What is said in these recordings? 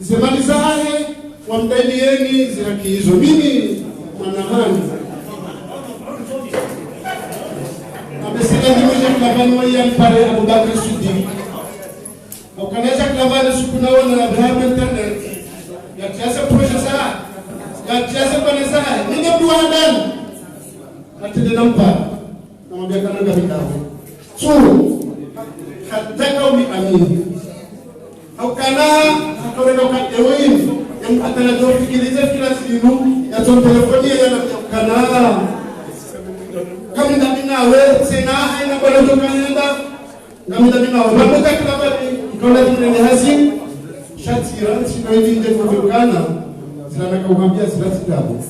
Zemalizahe wamdalieni zirakizo ulizo mimi mwanamani amesema nimesha klavani wa ya pale Abubakar Siddiq au kanaweza klavani siku naona Abraham internet ya kiasi profesa ya kiasi panesa ni ndio ndani atende nampa namwambia kana ngabikawe so hataka uamini au kana akoreka ukadewe atana do fikirize kila siku ya ton telefonia ya kana kama ndabinawe sena haina bado tukaenda kama ndabinawe bamuka kila bali ndola tunene hasi shatira sino hivi nje kutokana sana kaumwambia silatidabo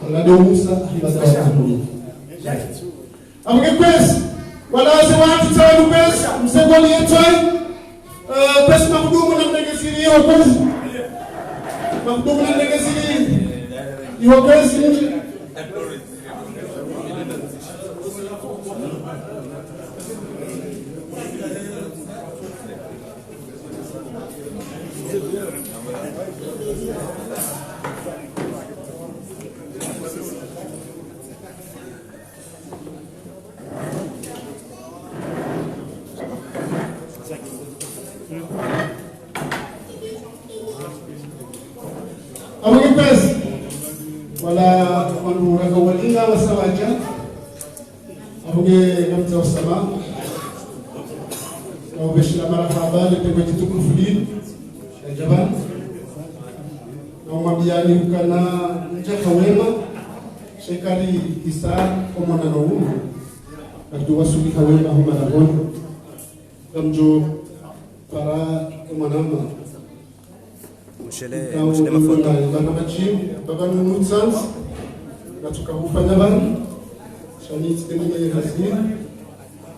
Allah ndio Musa ibada amke kwesi wala watu tawu pesa msegoni yetu pesa mahudumu na mdegezini hiyo kwesi mahudumu na mdegezini hiyo kwesi nje Amukipes wala wanuraka walinga wasawaja amuge gamta wasama na ubeshila marahaba lepewe kitukufu dini ya jaban na umambiani ukana njaka wema shekari isa omona na umu akdu wasulika wema huma na gono gamjo para emanama Mshele mafoto machi baban nutsans natuka ufanya bani shani tsemene hazini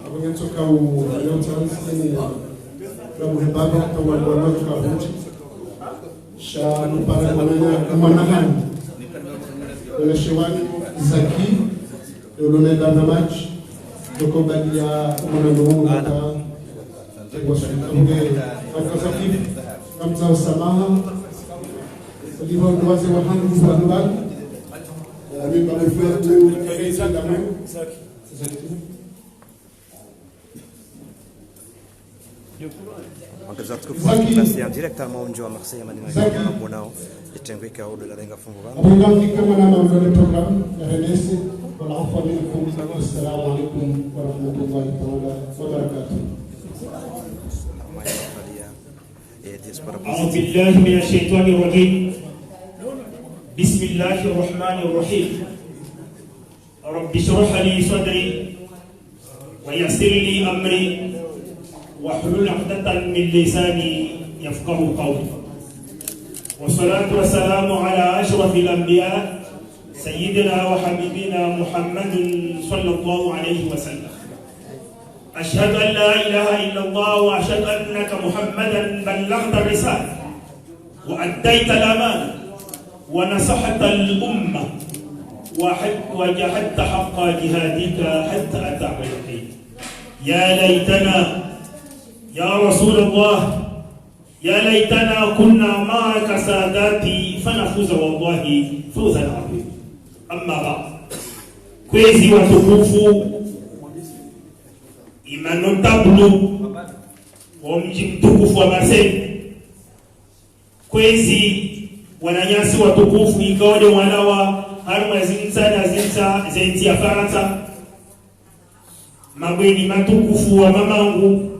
abanyatoka u nutsans ni rabu baba tawalwa natuka buchi sha nupara mwanahani ile shewani zaki lolone dana machi toko badia mwanangu hata wasunge akasafiri kamza usamaha ndiyo wazi wa hangu za ndani mimi kama mfano kabisa damu Wakati tukufanya directement mji wa Marseille Madina Bonao itengweka au la renga fungu wangu ndio kama na mambo program ya Renesi wala afa minkum assalamu alaykum wa rahmatullahi wa barakatuh أعوذ بالله من الشيطان الرجيم بسم الله الرحمن الرحيم رب اشرح لي صدري ويسر لي أمري واحلل عقدة من لساني يفقه قولي والصلاة والسلام على أشرف الأنبياء سيدنا وحبيبنا محمد صلى الله عليه وسلم أشهد أن لا إله إلا الله وأشهد أنك محمدا بلغت الرسالة وأديت الأمانة ونصحت الأمة وجاهدت حق جهادك حتى أتاك اليقين يا ليتنا يا رسول الله يا ليتنا كنا معك ساداتي فنفوز والله فوزا عظيما أما بعد كويزي وتكوفو imanotable wa mji mtukufu wa Marseille kwezi wananyasi watukufu ikaode wanawa harma zinza na zinza zenzi ya Faransa mabweni matukufu wa mamangu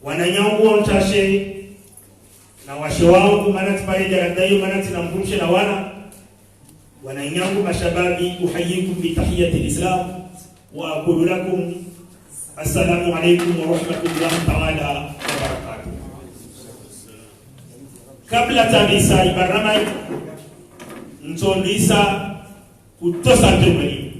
wananyangu ontashe na washe wangu manati pale jaradayo manati na mkumshe na wananyangu mashababi uhayikum bi tahiyatil islam wa aqulu lakum Assalamu alaikum wa rahmatullahi ta'ala wa barakatuh. Kabla tabisa ibaramai mtolisa kutosa tumeli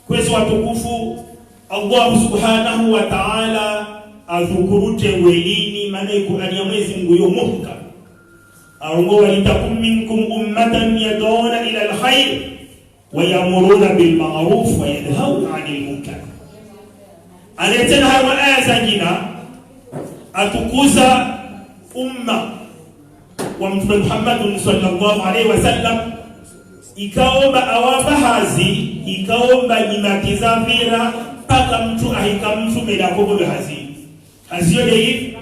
kwezi watukufu Allah subhanahu wa ta'ala adhukurute welini manaiku aliyamwezi mguyo muhka aungo walitakum minkum ummatan yadona ila alkhair wa yamuruna bil ma'ruf wa yanhauna 'anil munkar aletena hawa aya zingine atukuza umma wa Mtume Muhammad sallallahu alaihi wasallam ikaomba awapa hazi ikaomba nyimakiza vira paka mtu ahika mtu medako hazi haziyo hivi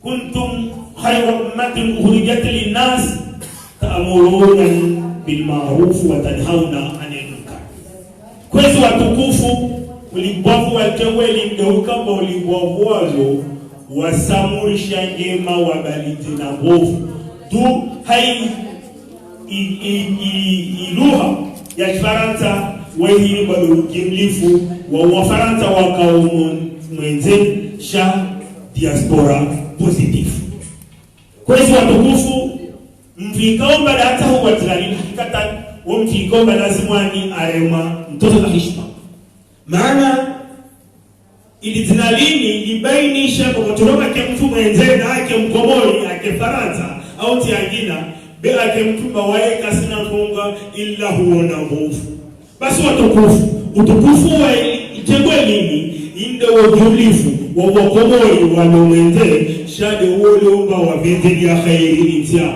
kuntum khayra ummatin ukhrijat lin-nas ta'muruna bil ma'ruf wa tanhauna 'anil munkar. Kwezi watukufu ulimbavu watewe limgeuka ulimbavu wazo wasamurisha njema wabaliti na mbovu tu hai iluha ya Kifaransa wehi bado kimlifu wa Wafaransa wakaumon mwenze sha diaspora positif. Kwezi watukufu mfikaomba hata huwa tilani hakikatan mfikaomba lazimwani arema mtoto na heshima. Maana ili zinalini libainisha kwa kuturoka ke mtu mwenze na ake mkomori ake Faransa au tiagina be ake mtu bawaye kasina konga illa huona mbovu. Basi watukufu utukufu wa itengwe nini inde wajulifu wa wakomori wa mwenze shade wole umba wa vete ya khairi intia.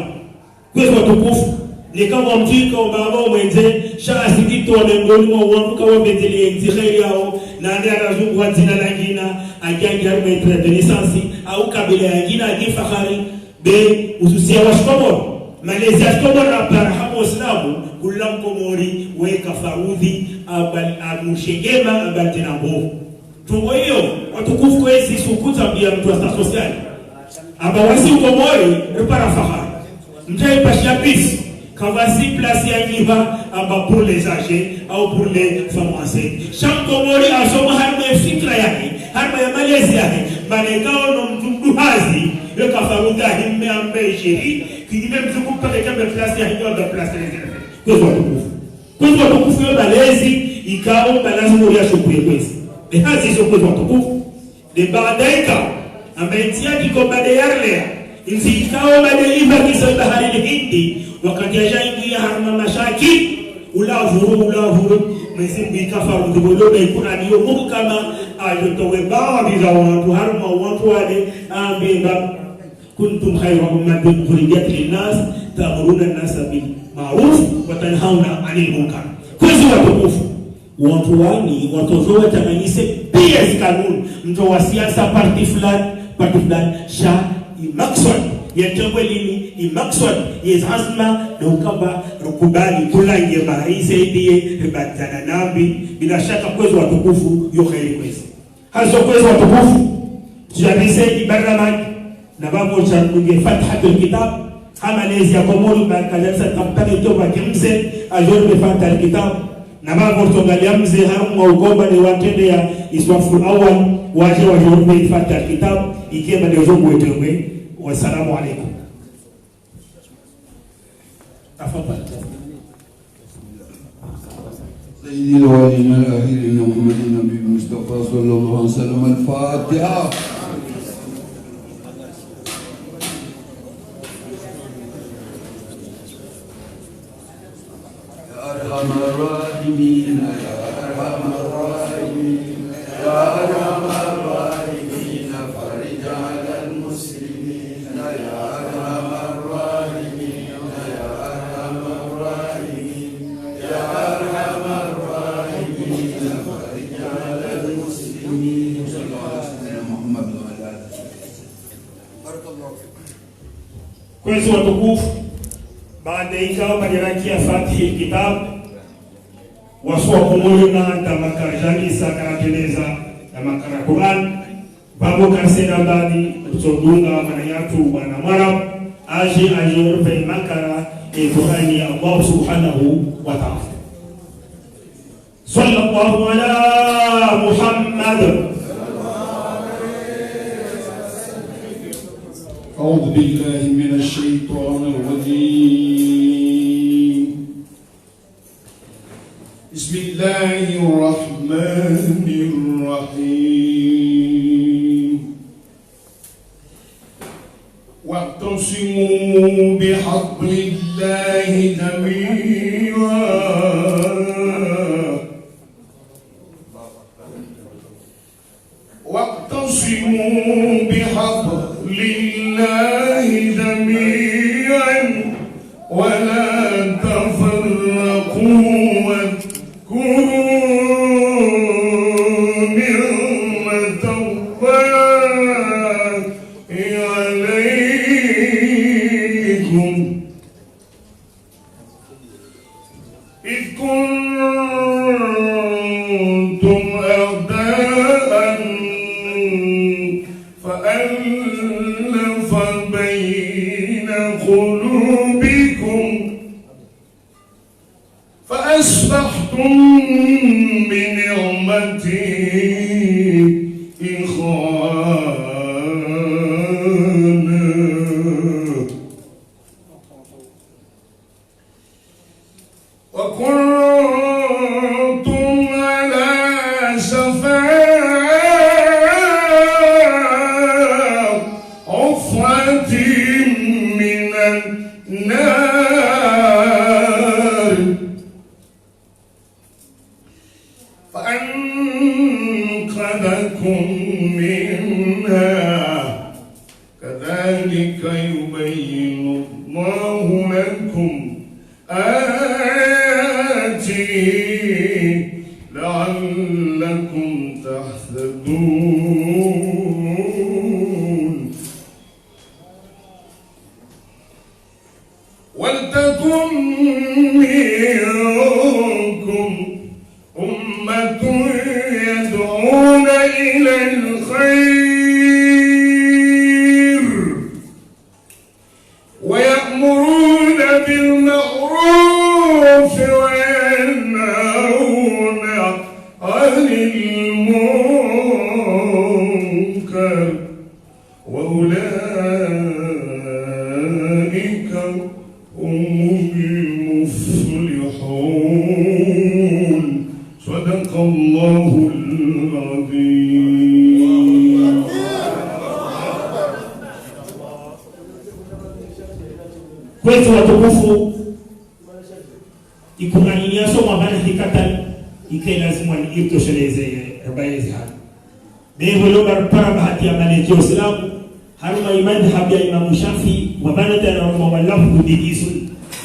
Kwa watukufu ni kama mfika baba mwenze sha asidito wa mboni wa wanduka wa vete ya khairi yao na ndio anazungu wa jina langina ajanja metre de naissance au kabila yangina ajifahari be ususia wa shkomoro Malaysia shkomoro na parahamu islamu kula mkomori weka farudhi amushegema abati na mbovu. Tungo hiyo watukufu kwezi sukuta bia mtu wa sosiali aba wasi mkomori repara fahari mtai pashia pisi kavasi place ya kiva aba pour les âgés au pour les femmes enceintes. Shamkomori asoma harma ya fikra yake harma ya malezi yake manekao no mtumduhazi yo kafaruda himme ambe shiri kidime mzuku pale kama place ya hiyo aba place ya kwa watukufu yo malezi ikao balazimu ya shukuru kwezi de hazi zo kwa watukufu de baadaika ambaye tiaki kwa baada yarle inzi ikao baada iba kisa bahari Hindi wakati ajaingia harma mashaki ulavuru mwezi bikafaru ndibolobe Qur'ani yo Mungu kama ajotowe bawa biza watu harma watu wale ambeba kuntum khayra ummatin ukhrijat lin-nas ta'muruna an-nasa bil ma'ruf wa tanhauna 'anil munkar. Kwezi watukufu watu wani watozoa tanganyise pia zikanuni mtu wa siasa parti fulani sha imakswan ya jambo lini imakswan yazazma na ukaba rukubali kula ngeba isaidie ribatana nabi bila shaka kwezi watukufu yo khairi kwezi hazo kwezi watukufu tujarise ibaramaji na babu cha nge fathatul kitab kama lezi ya komori bakajalsa kampani toba kimse ajorbe fathatul kitab na babu tongalia mze hamu wa ugomba ni watende ya iswafu awal waje wajorbe fathatul kitab ikema ndio zongo wetemwe. Wassalamu alaikum. Tafadhali. سيدي الأولين الآخرين محمد النبي المصطفى صلى الله عليه وسلم الفاتحة. يا أرحم الراحمين يا أرحم الراحمين يا أرحم الراحمين فرج على المسلمين يا أرحم الراحمين يا أرحم الراحمين يا أرحم الراحمين فرج على المسلمين صلى الله عليه وسلم محمد وعلى آله بارك الله فيكم. Kwezi watukufu baada ikao majaraki ya Fathi kitab waswa kumulina tamakajani sakarateneza na makara Quran babu karsena bani tusodunga manayatu bwana mara aje urfe makara Qurani Allah subhanahu wa ta'ala. Sallallahu ala Muhammad. أعوذ بالله من الشيطان الرجيم. بسم الله الرحمن الرحيم. واعتصموا بحبل الله جميعا واعتصموا بحبل الله جميعا إذ كنتم أعداء فألف بين قلوبكم فأصبحتم بنعمته إخوانا وكنتم على شفا حفرة من النار فأنقذكم منها كذلك يبين الله لكم آياته لعلكم تهتدون ولتكن منكم أمة يدعون إلى الخير ويأمرون بالمعروف وينهون عن المنكر وأولئك هم المفلحون صدق الله العظيم. Kwetu watukufu ikunganyiaso mwabana hikata ike lazima itosheleze rubayezi hano beho para bahati ya manejo islamu haruma imani habia Imam Shafi wabana tena walafu kudigisu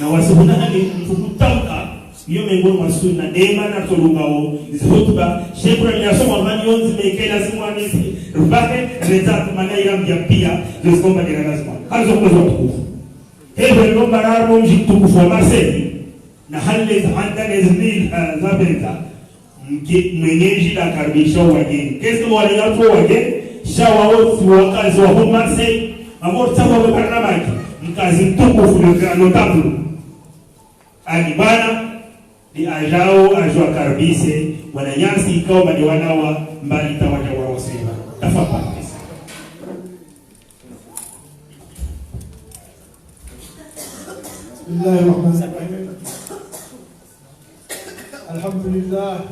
na wasubuna hali mfukutamka hiyo miongoni mwa sunna dema na tolungao hotuba shekura niasoma mani onzi meike lazima nisi rubahe reza kumanaira mjapia zisikomba nila lazima hazo kwezo watukufu hewe nomba rarmo mjitukufu wa Marseille na hali zahanda nezmil zabeza mwenyeji la karibisha wageni kesi mwale yato wageni shawao wakazi wa home Marseille amor tawa wabarnamaki mkazi mtukufu notable alibana ni ajao ajwa karbise wananyasi ikawa badi wanawa mbali tawaja wa wasema tafadhali. Bismillahirrahmanirrahim.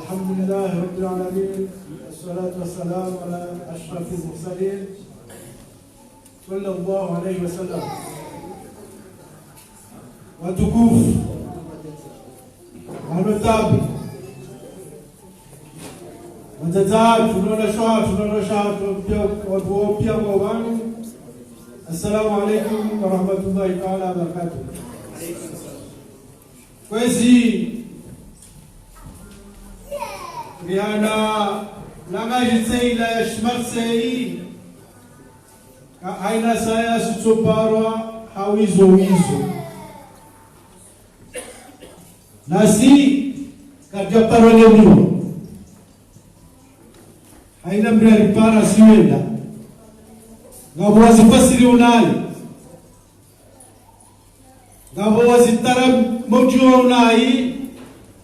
Alhamdulillah Rabbil Alamin. Wassalatu wassalamu ala ashrafil mursalin sallallahu alayhi wa sallam. Watukufu wanotabu watazaa tunaona watu pia kwa wanu. Assalamu alaikum wa rahmatullahi ta'ala wa barakatuh. Kwezi riana langaji ila yashmarsei aina saya sutoparwa hawizo nasi kajaparwa leo haina mbele para siwenda ngabo wazifasiri unai ngabo wazitara mojua unai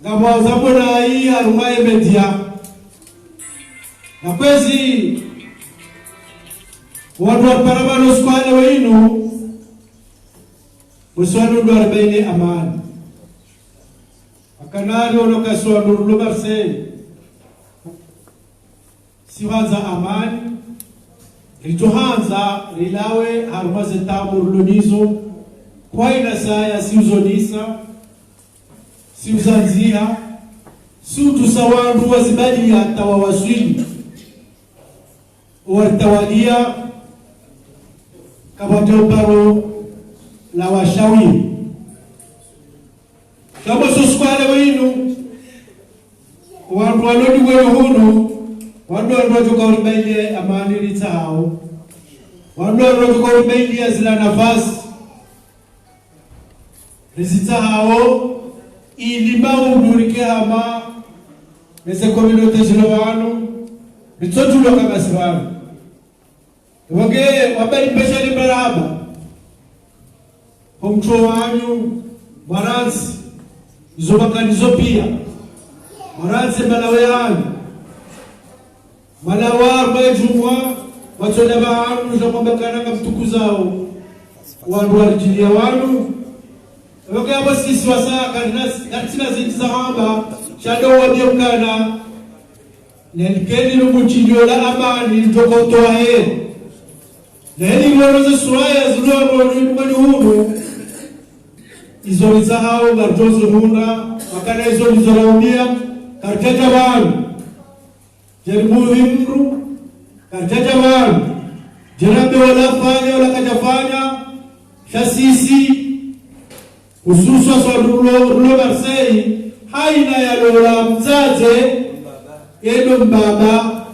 ngabo wazabonai arumaye media na kwezi watu wa parabano skwale wenu uswanu ndo 40 amani akanali onokaswa nurulu Marseille siwanza amani ritohanza rilawe harumaze tamurulunizo kwa ina saya siuzonisa siuzanzia sutu sawandu wazibadia tawawaswini wartawalia kabatoparo la washawi kama soskwale wenu wandu walodi wewe hunu wandu watoka ulibaile amani litao wandu watoka ulibaile zila nafasi Rezita hao ilima udurike hama mese communauté jilowano bitotulo kama sirano wage wabali pesa ni baraba homcho wanyu maransi izobakanizo pia maransi malawe yanyu malawa majumwa watola baanu jamambakana mtukuzao wandu walijilia wanu wage abo sisi wasaka katina zintiza hamba shado wabiokana nelikeni lumuchiliola amani njokotoa he neli mworoze suraya ziloro mwani hunu izo nizahao garjozo huna wakana izo nizolaumia karjaja wanu jerimu himru karjaja wanu jerabe wala fanya wala kajafanya shasisi hususa rulo Marseille haina ya lola mzaze edo mbaba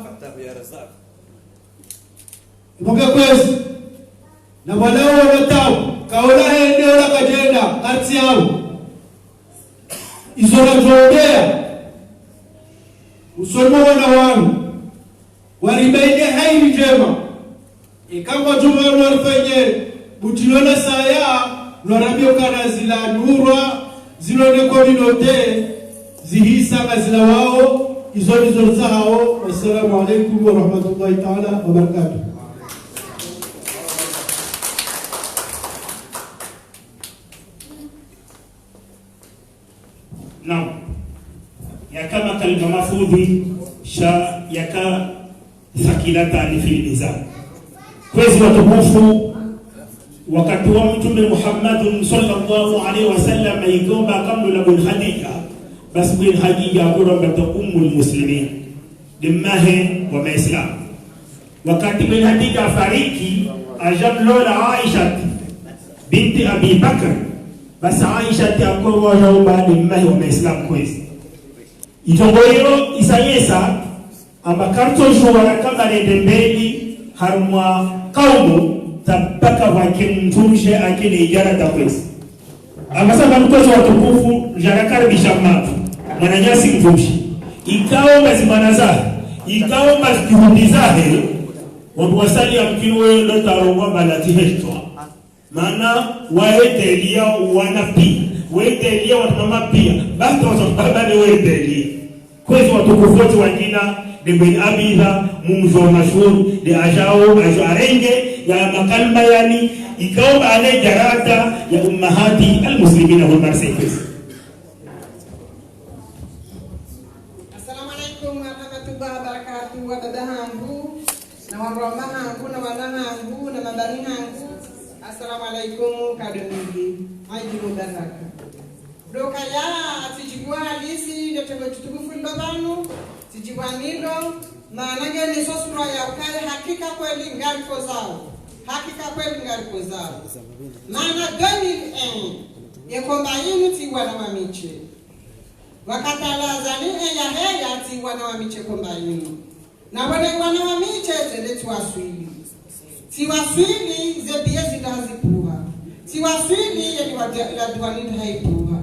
ipoke kwezi na walao wanatabu kaola hende wala kajenda kati yao izola jodea usomo wana wanu waribaide haini jema ikamba jumanu warifenye butilona saya lwarabio kana zila nurwa zilone communauté zihisa mazila wao izoni zao. Wassalamu alaikum wa rahmatullahi ta'ala wa barakatuh. Naam, yakama kalima mafudhi sha yaka thakilata alifiliza kwezi watukufu wakati wa Mtume Muhammad sallallahu alaihi wasallam igomba kamla bin Khadija bas bin Khadija akura ummul muslimin dimahe wa maislam wakati bin Khadija fariki ajab lola Aisha binti Abi Bakr bas Aisha akura jawba dimahe wa maislam kwezi itongoyo isayesa ambakarto shwara kama ndembeli harmwa kaumu tabaka wakimtumshe akili ijara takwezi amasaba mkozo watukufu jarakari bishamatu mwananyasi mtumshi ikao mazimana zahe ikao mazjuhudi zahe wadu wasali ya mkiwe lota rongwa balati hechtwa maana waetelia wanapi waetelia watamama pia basta watababane waetelia kwezi watukufu wajina bin Abidha mumzo mashhur de ajao arenge ya makalma yani ikao ale jarata ya ummahati almuslimina wal marsaykis. Assalamu alaikum wa rahmatullahi wa barakatuh. Wadada hangu na waroma hangu na wana hangu na mabani hangu, assalamu alaikum kadonigi majibu baraka doka ya atijibwa halisi ndotengo tutukufu ndobanu tijibwa nilo maana gani sosura ya ukale hakika kweli ngariko zao hakika kweli ngariko zao maana gani yekomba yinu tiwa na wamiche wakatalazani ya heya tiwa na wamiche komba yinu na wale wana wamiche zende tuwaswili tiwaswili zebie zitazipuha tiwaswili yeni waduanini haipuha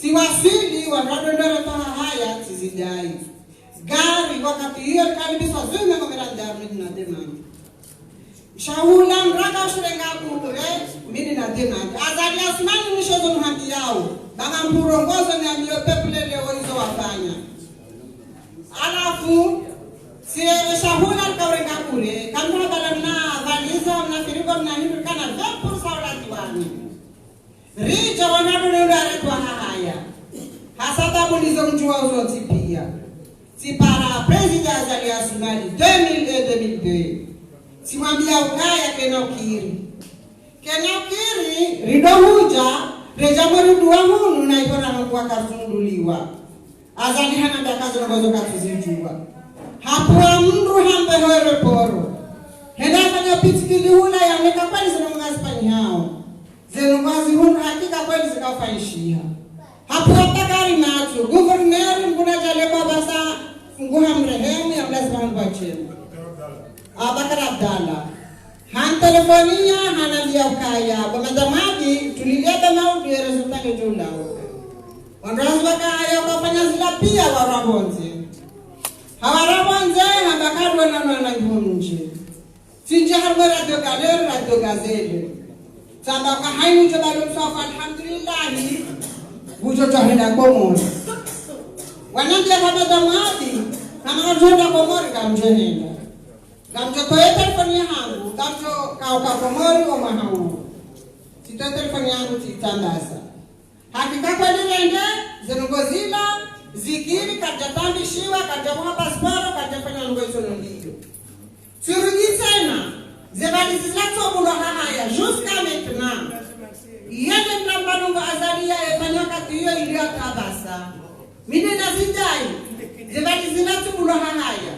tiwaswili wanadondora taha haya tizidai gari wakati hiyo kalibiswa zume ngomerandari na demani shahula mraka ushurenga kukure midi na demani azali asumani nishozo mhandi yao banga mpurongozo ni amio pepule leo hizo wafanya alafu siye shahula kaurenga kure kamuna balamna valiza mnafirigo mnaniru kana vepu saula diwani rija wanadonora retwa haya hasatabu nizo mjua uzo tipia si para president azali asumani 2002 si mwambia ukaya kenokiri rido huja reja mwerudu wa hunu na ikona mkuwa kasunduliwa azali hana ndakazo ngozo katuzijua hapuwa mndu hambe hoere poro henda kanya pitikili hula ya meka kweli zinungazi pani hao zinungazi hunu hakika kweli zikafaishia hapuwa takari matu guverneri mbuna jale babasa nguha mrehemu ya mlazimani bachenu Abakar Abdallah han telefonia hana dia ukaya bamazamaji tulileta maudi resulta jula wandazi wakaya wakafanya zila pia warabonze hawarabonze habakadwa na nje sinje harwe radio gazelle samba ka hainu jabalo safa alhamdulillah bujo tahenda komo wanambia kama damadi kama wajenda komori kamjenenda kamjo toye telefoni yangu kamjo kauka komori wa mahamu sita telefoni yangu titandaza hakika kwa nende zenongozila zikiri kajatambishiwa kajamuha pasiporo kajafanya ngoizo ndio surudi tena zebali zilato bulo haya jusqu'à maintenant yende mnambanungo azalia efanya kati hiyo iliyotabasa mimi nazidai zebali zilato bulo haya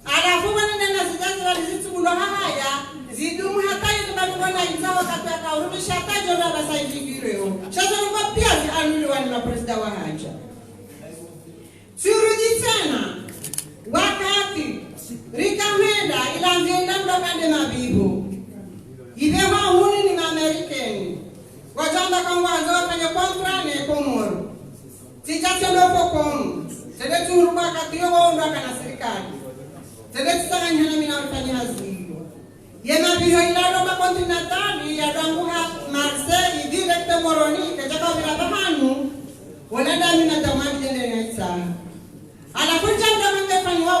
alafu wana nazidai zebali zilato bulo haya zidumu hata ile banungo na inzawa kati akaurudisha hata jona basa hivireo shazo ngo pia anuli wana president wa haja surudi tena wakati rikamenda ilanzenda mdokande mabibu idewa huni ni Amerikani wajamba kama wazo kwenye kontra ne komoro sijacho loko kom sede turuba katio wondoka na serikali sede tsanganya na mina ufanya hazilo yema biho ilalo ma continentali ya dangu ha Marseille direct moroni kajaka bila bahanu wala dami na tamani jende sana alafunja ndo mngefanywa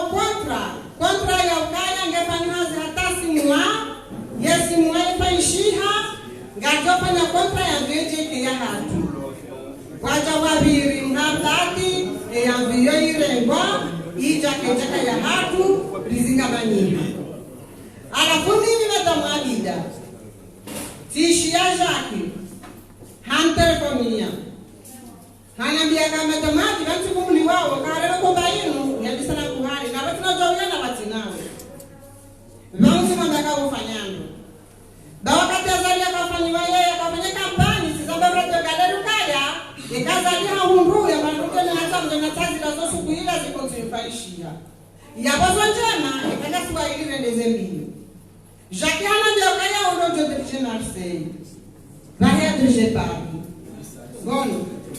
kontra ya ukaya ngefanywa hata simwa yesi mwa ifanyishiha ngajopa na kontra ya veje ya hatu waja wabiri mhatati ya viyo irengwa ija kejaka ya hatu rizinga manyiha alafundi nimetamwabida tishia jaki hantelefoniya hanambia kama tamati bantu kumuli wao karero ko bayinu yandi sana kuhari na watu najawia na batinawe bantu mandaka ufanyano ba wakati azalia kafanywa yeye akafanya kampani sababu radio galeru kaya ikazalia hundu ya banduke na hata mjana tazi la zosu kuila zikontinufaishia ya bazo njema ikaka Swahili rendeze mbili Jacques hanambia kaya odo de Marseille bahia de Paris bon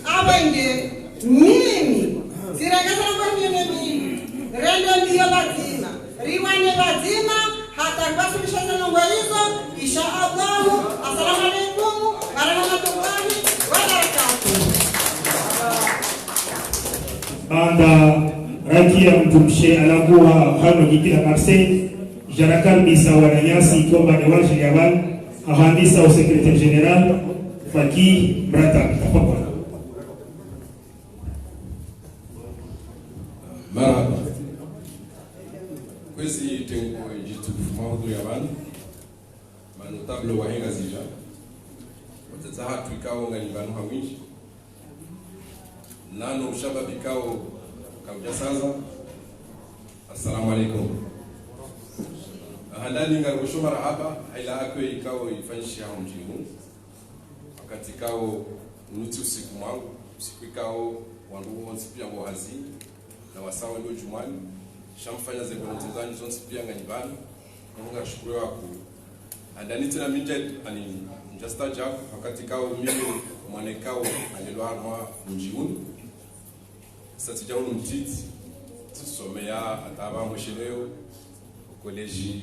abenge mimi siregeza kwa mimi rende ndio bazima riwane bazima hata basulisha nongo hizo insha Allah. Assalamu alaykum wa rahmatullahi wa barakatuh. Anda rakia mtumshe alagua hano gitila Marseille jarakal bisa wananyasi ikomba ni waji yawal ahandisa au secrétaire général Faki Brata tafadhali. Maraba. Kwezi tengo jitufu mahudu ya wanu manotable wa henga zija watataha tuikao nga nyumbanu hawinji nano ushaba bikao kauja saza. Assalamu alaikum. Handani nga kushomara hapa haila akwe ikao ifanyishi hao mjingu wakati kao nuti usiku mwangu usiku ikao wangu wansi pia mwahazi na wasawa ndio jumani shamfanya zeko mtezani zonsi pia nganyibani mungu shukuru wako andani tena minje ani njasta jabu wakati kao mimi mwanekao alilwa mjiuni sasa jaunu mtiti tusomea ataba msheleo collège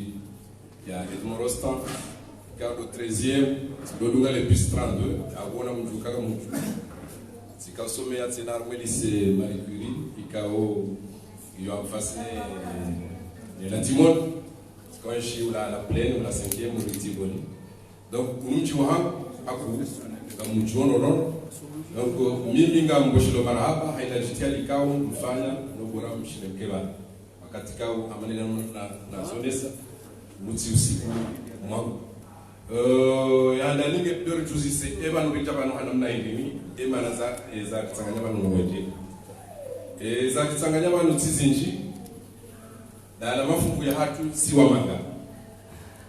ya Edmond Rostand cadre 13e dodunga le plus 32 agona mjuka kama mtu sikasomea tena arme lycée Marie Curie ikao yo amfasne la Timon quand je suis la pleine la 5e au Ritiboni donc umji wa aku kama mjuono non donc mimi ngamboshilo mara hapa haina jitia ikao mfanya no bora mshirikela wakati kao amanena na zonesa muti usiku mwangu ya ndalinge dori tuzise eba no bitabano hanamna indimi ema naza za kitsanganya bano wende za kitsanganya bano tizinji na mafungu ya hatu siwa manga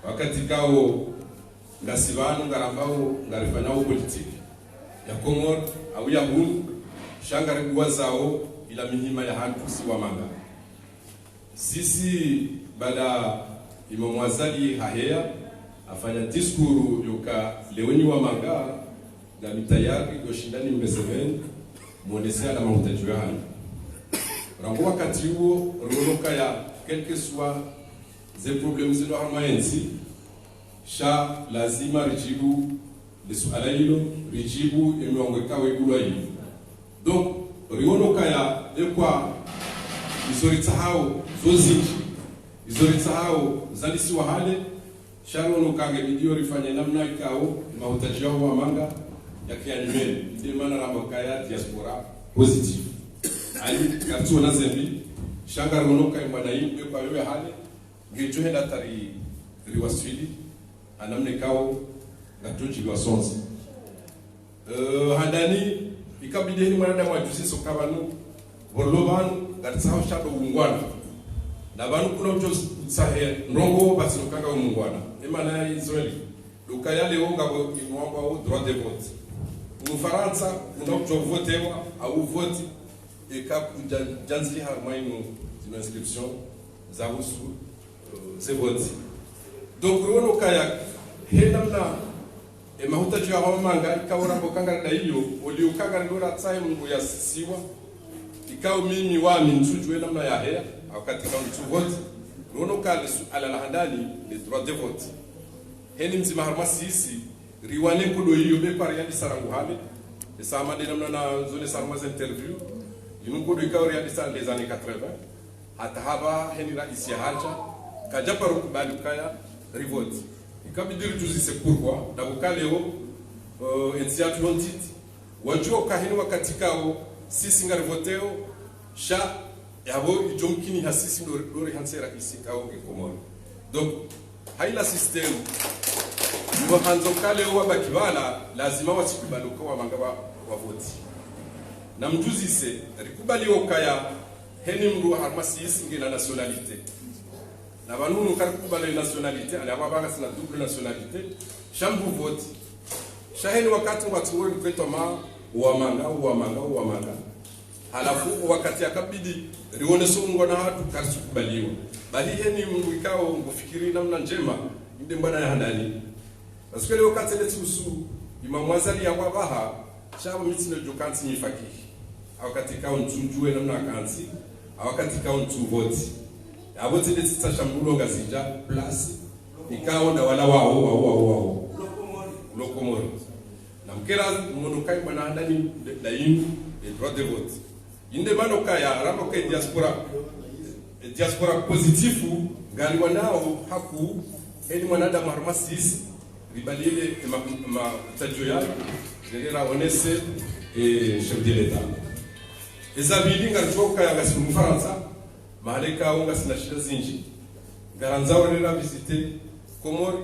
wakati kao ngasibano ngarambao ngarifanya politiki ya Komor au ya Hunu shangare kuwa zao ila mihima ya hatu siwa manga sisi baada Imam Wazali hahea afanya diskuru yoka leweni wa manga na mitayari yoshindani mbezeveni muonesea na mahitaji yao rango wakati huo ruonoka ya quelque soit ze problèmes zilo hamaenzi sha lazima rijibu lisuala hilo rijibu imeongeka wegulwa hiyo donc ruonoka ya ekwa izoritahao zozinji izoritahao zalisi wahale sharono kange video rifanye namna ikao mahitaji yao wa manga ya kianimeni ndio maana ramokaya diaspora positive ali kartu na zembi shanga ronoka imana yimbe kwa wewe hale ngecho hela tari riwaswili anamne kao ngatoji wa sonzi handani ikabidi ni mwana wa jusi sokabanu borloban gatsao shado ungwana na banu kuna mtu sahe ndongo basi ukanga umungwana imana ya Israeli lukaya leo ngabo imwamba au droit de vote Ufaransa unapto votewa au vote ekakuja janzi harmaino zino inscription za usu ze vote donc rono kaya henamna mahutaji ya manga ikawora bokanga da hiyo oli ukanga ndora tsaye mungu ya siwa ikao mimi wa minjujwe namna ya hea wakati kama mtu vote rono kale ala la handani le droit de vote heni mzima harmasi sisi riwane kudo hiyo be pare yandi sarangu hale esama de namna na zone sarmas interview yinu kudo ikawri yandi san des années 80 hata haba heni rais ya haja kaja paru kubali kaya revolt ikabidi tuzi c'est pourquoi na bukaleo ensiatu hontit wajua kahini wakati kao sisi ngarivoteo sha yabo ijomkini hasisi dori hansera isi kao ngekomoro donc haila system Mwa hanzo kale uwa bakibala lazima wasikubaluka wa manga wa voti na mjuzi se rikubali okaya heni mru harmasi isinge na nationalité na banunu karikubali nationalité ala babanga sina double nationalité shambu voti shaheni wakati watuwe mkweto ma uwa manga halafu wakati akabidi rione songo na hatu karisukubaliwa bali heni mru ikao ngufikiri namna njema inde mbana ya handani parce que le wakati le tusu imamwazali ya wabaha chabo mitino jokanti nyifaki wakati kao ntunjue namna kanzi wakati kao ntuvoti abote le tita shambulo ngazija plus ikao na wala wao lokomori na mkera monokai bana ndani la yin le droit de vote inde manoka ya ramoka diaspora positifu ngali wanao haku eni mwanadamu harmasisi ribalile ma tajuyal zelera onese chef de l'État ezabili ngarjoka ya ngasi mu Faransa maleka unga sina shida zinji garanza orera visiter Komori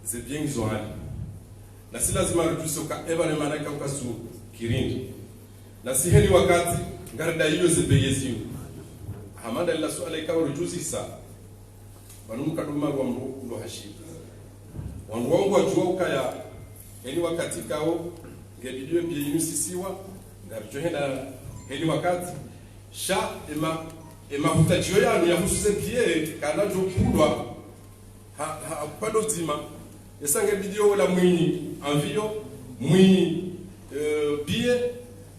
c'est bien qu'ils ont allé na si lazima rutusoka ebane manaka ukasu kirindi na si heli wakati ngarda hiyo zebeyezi hamanda ila swala ikawa rujuzi sa banumuka duma wa mro hashib wangu wajuoka ya heli wakati kao ngelidiwe pia yinusisiwa ngarjohenda heli wakati sha ema hutajiyo ya husuze pie kana jopulwa ha pado zima esange video la mwini envio mwini pie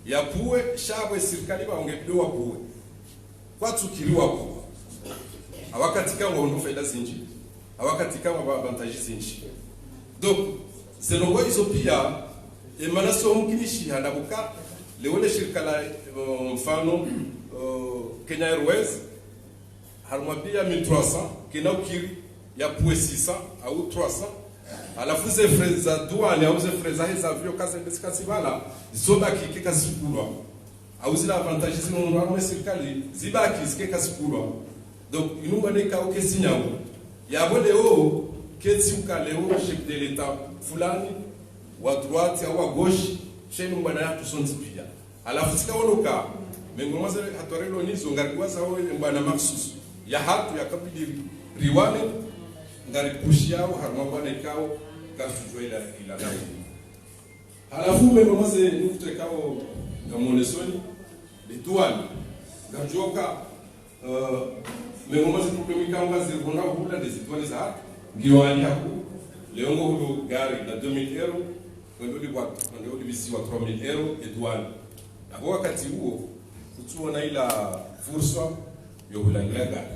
ya puwe shabwe serikali baonge video wa puwe kwa tukiriwa kwa awakati kama ndo faida zinji awakati kama avantage zinji donc selongo hizo pia emanaso mkinishi hanabuka leone shirika la mfano Kenya Airways harumapia 1300 kina ukiri ya puwe 600 au 300 alafu ze frais za douane au ze frais za hizo avio kaza mbesi bala zobaki kika sikulwa au zile avantage zino nwa serikali zibaki zikeka sikulwa donc inumba ne ka okesi nyawo ya bole o keti ukaleo chef de l'état fulani wa droite au wa gauche chenu mbana ya tusonzi pia alafu sikaonoka mengomaze hatorelo nizo ngarikwaza wewe mbana maksus ya hatu ya kabidi riwane ngari pushiao harmabane kao kasujwa ila nai halafu mengomaze nufute kao ngamonesoni lituani ngajoka mengomaze problemi kao ngazi ribona hula des étoiles za ngiwani haku leongo hulo gari na 2000 euro ndio ulibisi wa 3000 euro edouane abo wakati huo kutuona ila fursa yo kulangira gari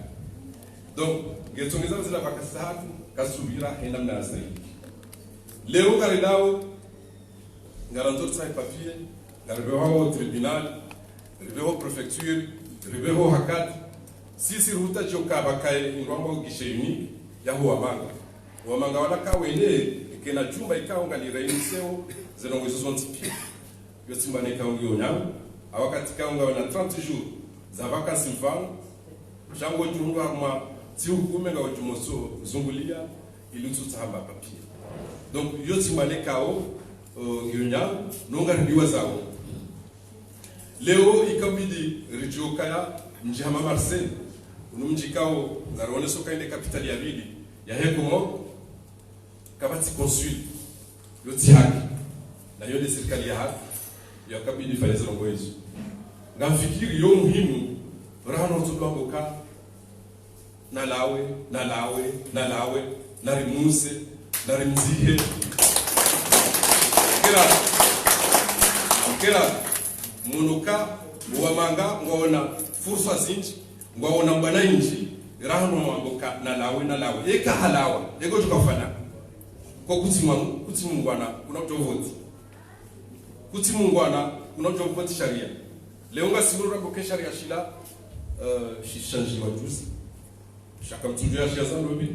donc ngetongeza zila bakasahatu kasubira henda mnasri leo karidao garantor sa papier ngaribeho tribunal ngaribeho prefecture ngaribeho hakat sisi ruta joka bakaye ngomba gisheuni ya huwa manga wala kawene kena chumba ikao ngaliraiseo zenongo zonti pia yotimba ne kaungi onyango awakati kaunga wana 30 jours za vacances mfano jango jungu ama tiu kumenga wajumoso zungulia ilutsu hamba papier donc yotimba ne kao onyango nonga ribiwa zao leo ikabidi rijokaya mjama Marseille unumjikao ngarone soka inde capitale ya vili ya hekomo kabati consul yoti haki na yode serikali ya haki ya kabidi fanyeza ngo hizo ngafikiri yo muhimu rano tubangoka na lawe na rimuse na rimzihe kila munuka wamanga ngona fursa zinji ngona mbana inji rano mamboka na lawe eka halawa ego tukafana kwa kutimungwana kuna utovoti kutimungwana kuna utovoti sharia leo ngasimura boke sharia shila shishanji wajuzi shaka mtuju ya shia zandobi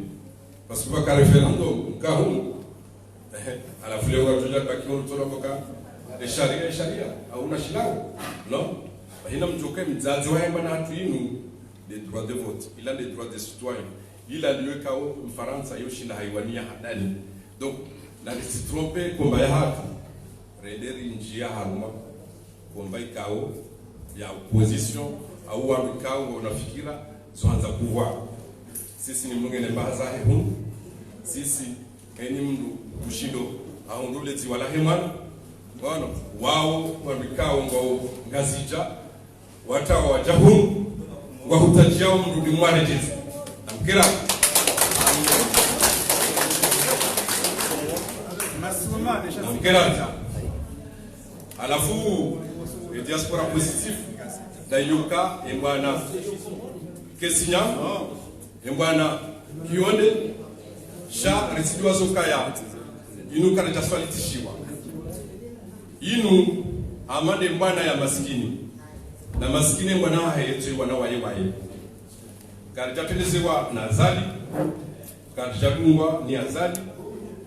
parce que ka referendum kahum alafu leo ngatuja kwa kionu tola boka sharia au na shilao no bahina mjoke mzazi wa hemba na hatu inu les droits de vote il a les droits des citoyens il a lieu kao mfaransa yoshinda haiwania hadani donc na lisitrompe komba ya haki renderi njia haruma komba ikao ya opposition au wabikao unafikira zoanza pouvoir sisi ni mungene baza hebu sisi keni mndu kushindo au nduleti wala hemana wana wao wabikao ngao ngazija watawa wajahu wahutajia mndu ni mwarejezi namkira alafu diaspora positif dayuka embwana kesinya embwana kionde sha residuwa zokaya inu kareta swalitishiwa inu amande mbwana ya maskini na maskini mbwana hayetu wana waye kareta telezewa na azali kareta kungwa ni azali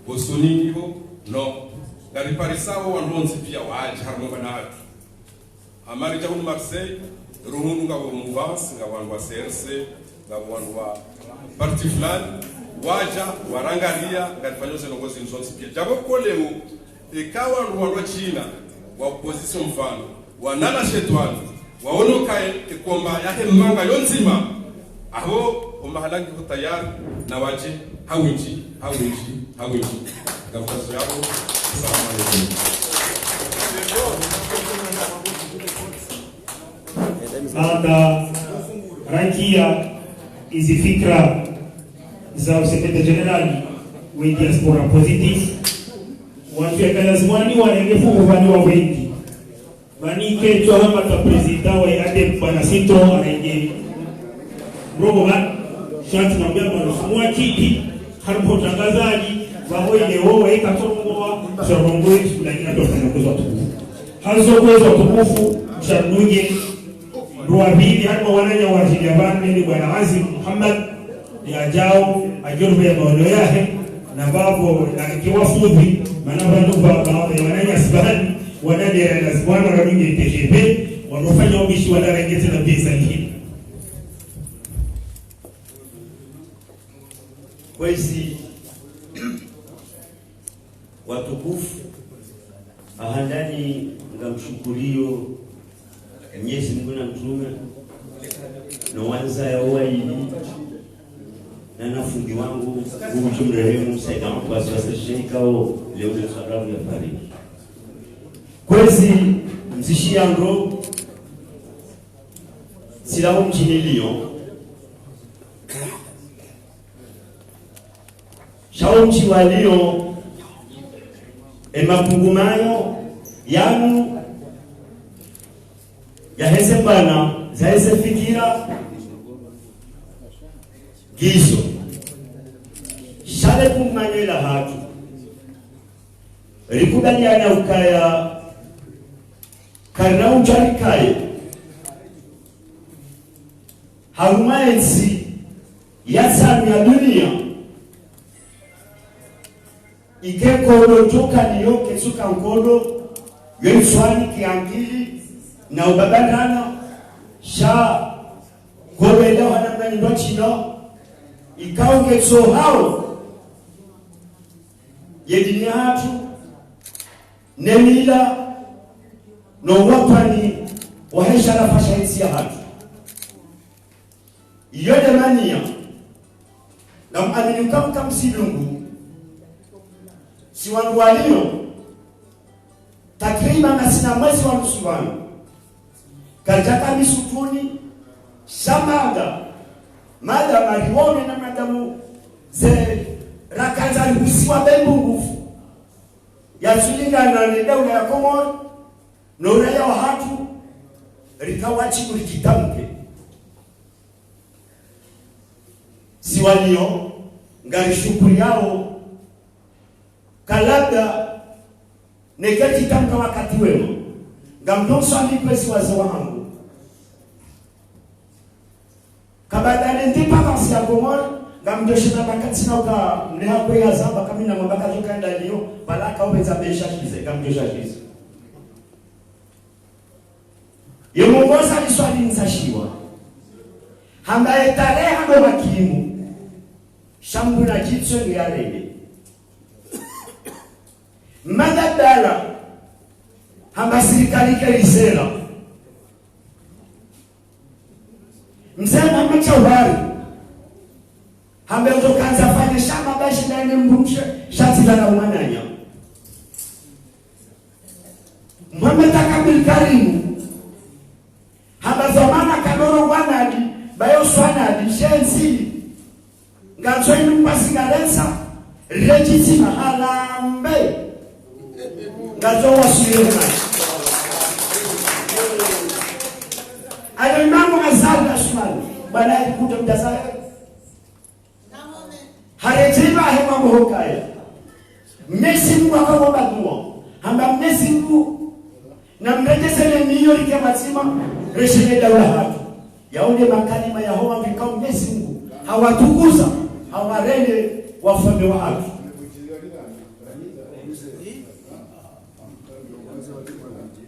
bosoni hiyo no ngari parisawo wandonzi pia waje harumba na hatu amari jahuni Marseille ruhundu nga mouvance nga wanwa CRC nga wanwa parti fulani waja warangalia ngari fanyoze nongozi nzonzi pia jabo koleo ikawa wanwa China wa opposition mfano wanala shetwani waonoka ikomba yake manga yonzima aho umahalangi tayari na waje hawinji Gafasi yako, salamu alaikum. Baada rankia hizi fikra za sekretari generali wa diaspora positive wakiakalazimani wanaengefu upande wa wengi bani keto hapa kwa president wa ADEP bwana Sito anaingia robo ba shati na mbele mwa kiti hapo tangazaji wao ile wao ikatongoa sorongoi lakini atofanya kwa tu hazo kwa tukufu shanunye ruabili hata wananya wa Jabani ni bwana Azim Muhammad ni ajao ajorbe ya maono yake na babo na kiwafudhi maana bandu baba wananya sibani wanadera lazima wanarudi TGP wanafanya ubishi wanarengete na pesa hii kwa hizi watukufu ahandani ngamshukurio Mwenyezi Mungu na mtume na wanza ya waidi na nafundi wangu kumrehemu Said Abbas wasishikao leo ni sababu ya fariki kwezi mzishia ndo silao mjini Lyon shao mji wa Lyon emapungumayo yanu yaheze bwana zaheze fikira gizo shale kumanyela hatu rikubaliana ukaya karna ujarikaye harumaensi yasami ya dunia ikekodo toka niyo kesuka nkodo yenswani kiangili na ubabandana sha goreda wanamani ndo chino ikaw getso hao yedini hatu nemila no wapani wahesha na fasha insi ya hatu yode mania na mwamini ukamuka msilungu si wangu walio takriban asina mwezi wa nusuwanu kaljaka misutuni shamaga mada mariwone na madamu ze rakanza likusiwa bembu ngufu ya sulinga na nedauna ya Komoro na uraya wa hatu rikawachi kulikitamke si walio ngari shukuri yao kalabda neketi tamka wakati wema ngamdoso alikwesi wazo wangu kabadane ndipa kasi ya Komoro ngamdoshina bakati na uka mneha kwe ya zamba kamina mabaka toka enda liyo balaka ubeza besha kize ngamdosha kize yemongoza liswali nsashiwa hamba etare hamba makimu shambu na jitso ni ya rege madadala hamba sirikali kerizela mzema mchawari hamba utokanza fanya shama bashi na ene mbumshe shatila na umananya Muhammad Kabil Karimu hamba zamana kadoro wanadi bayo swanadi shensi ngatsoini mpasingalensa rejiti mahalambe ngazo wasuyena alimamu azali ashmali bana kuta mtazaya harejeba hema mohokaya Mesi Mungu akaomba dua hamba Mesi Mungu na mrejesele niyo rike matima reshele daula hatu yaone makalima ya homa vikao Mesi Mungu hawatukuza hawarende wafalme wa hatu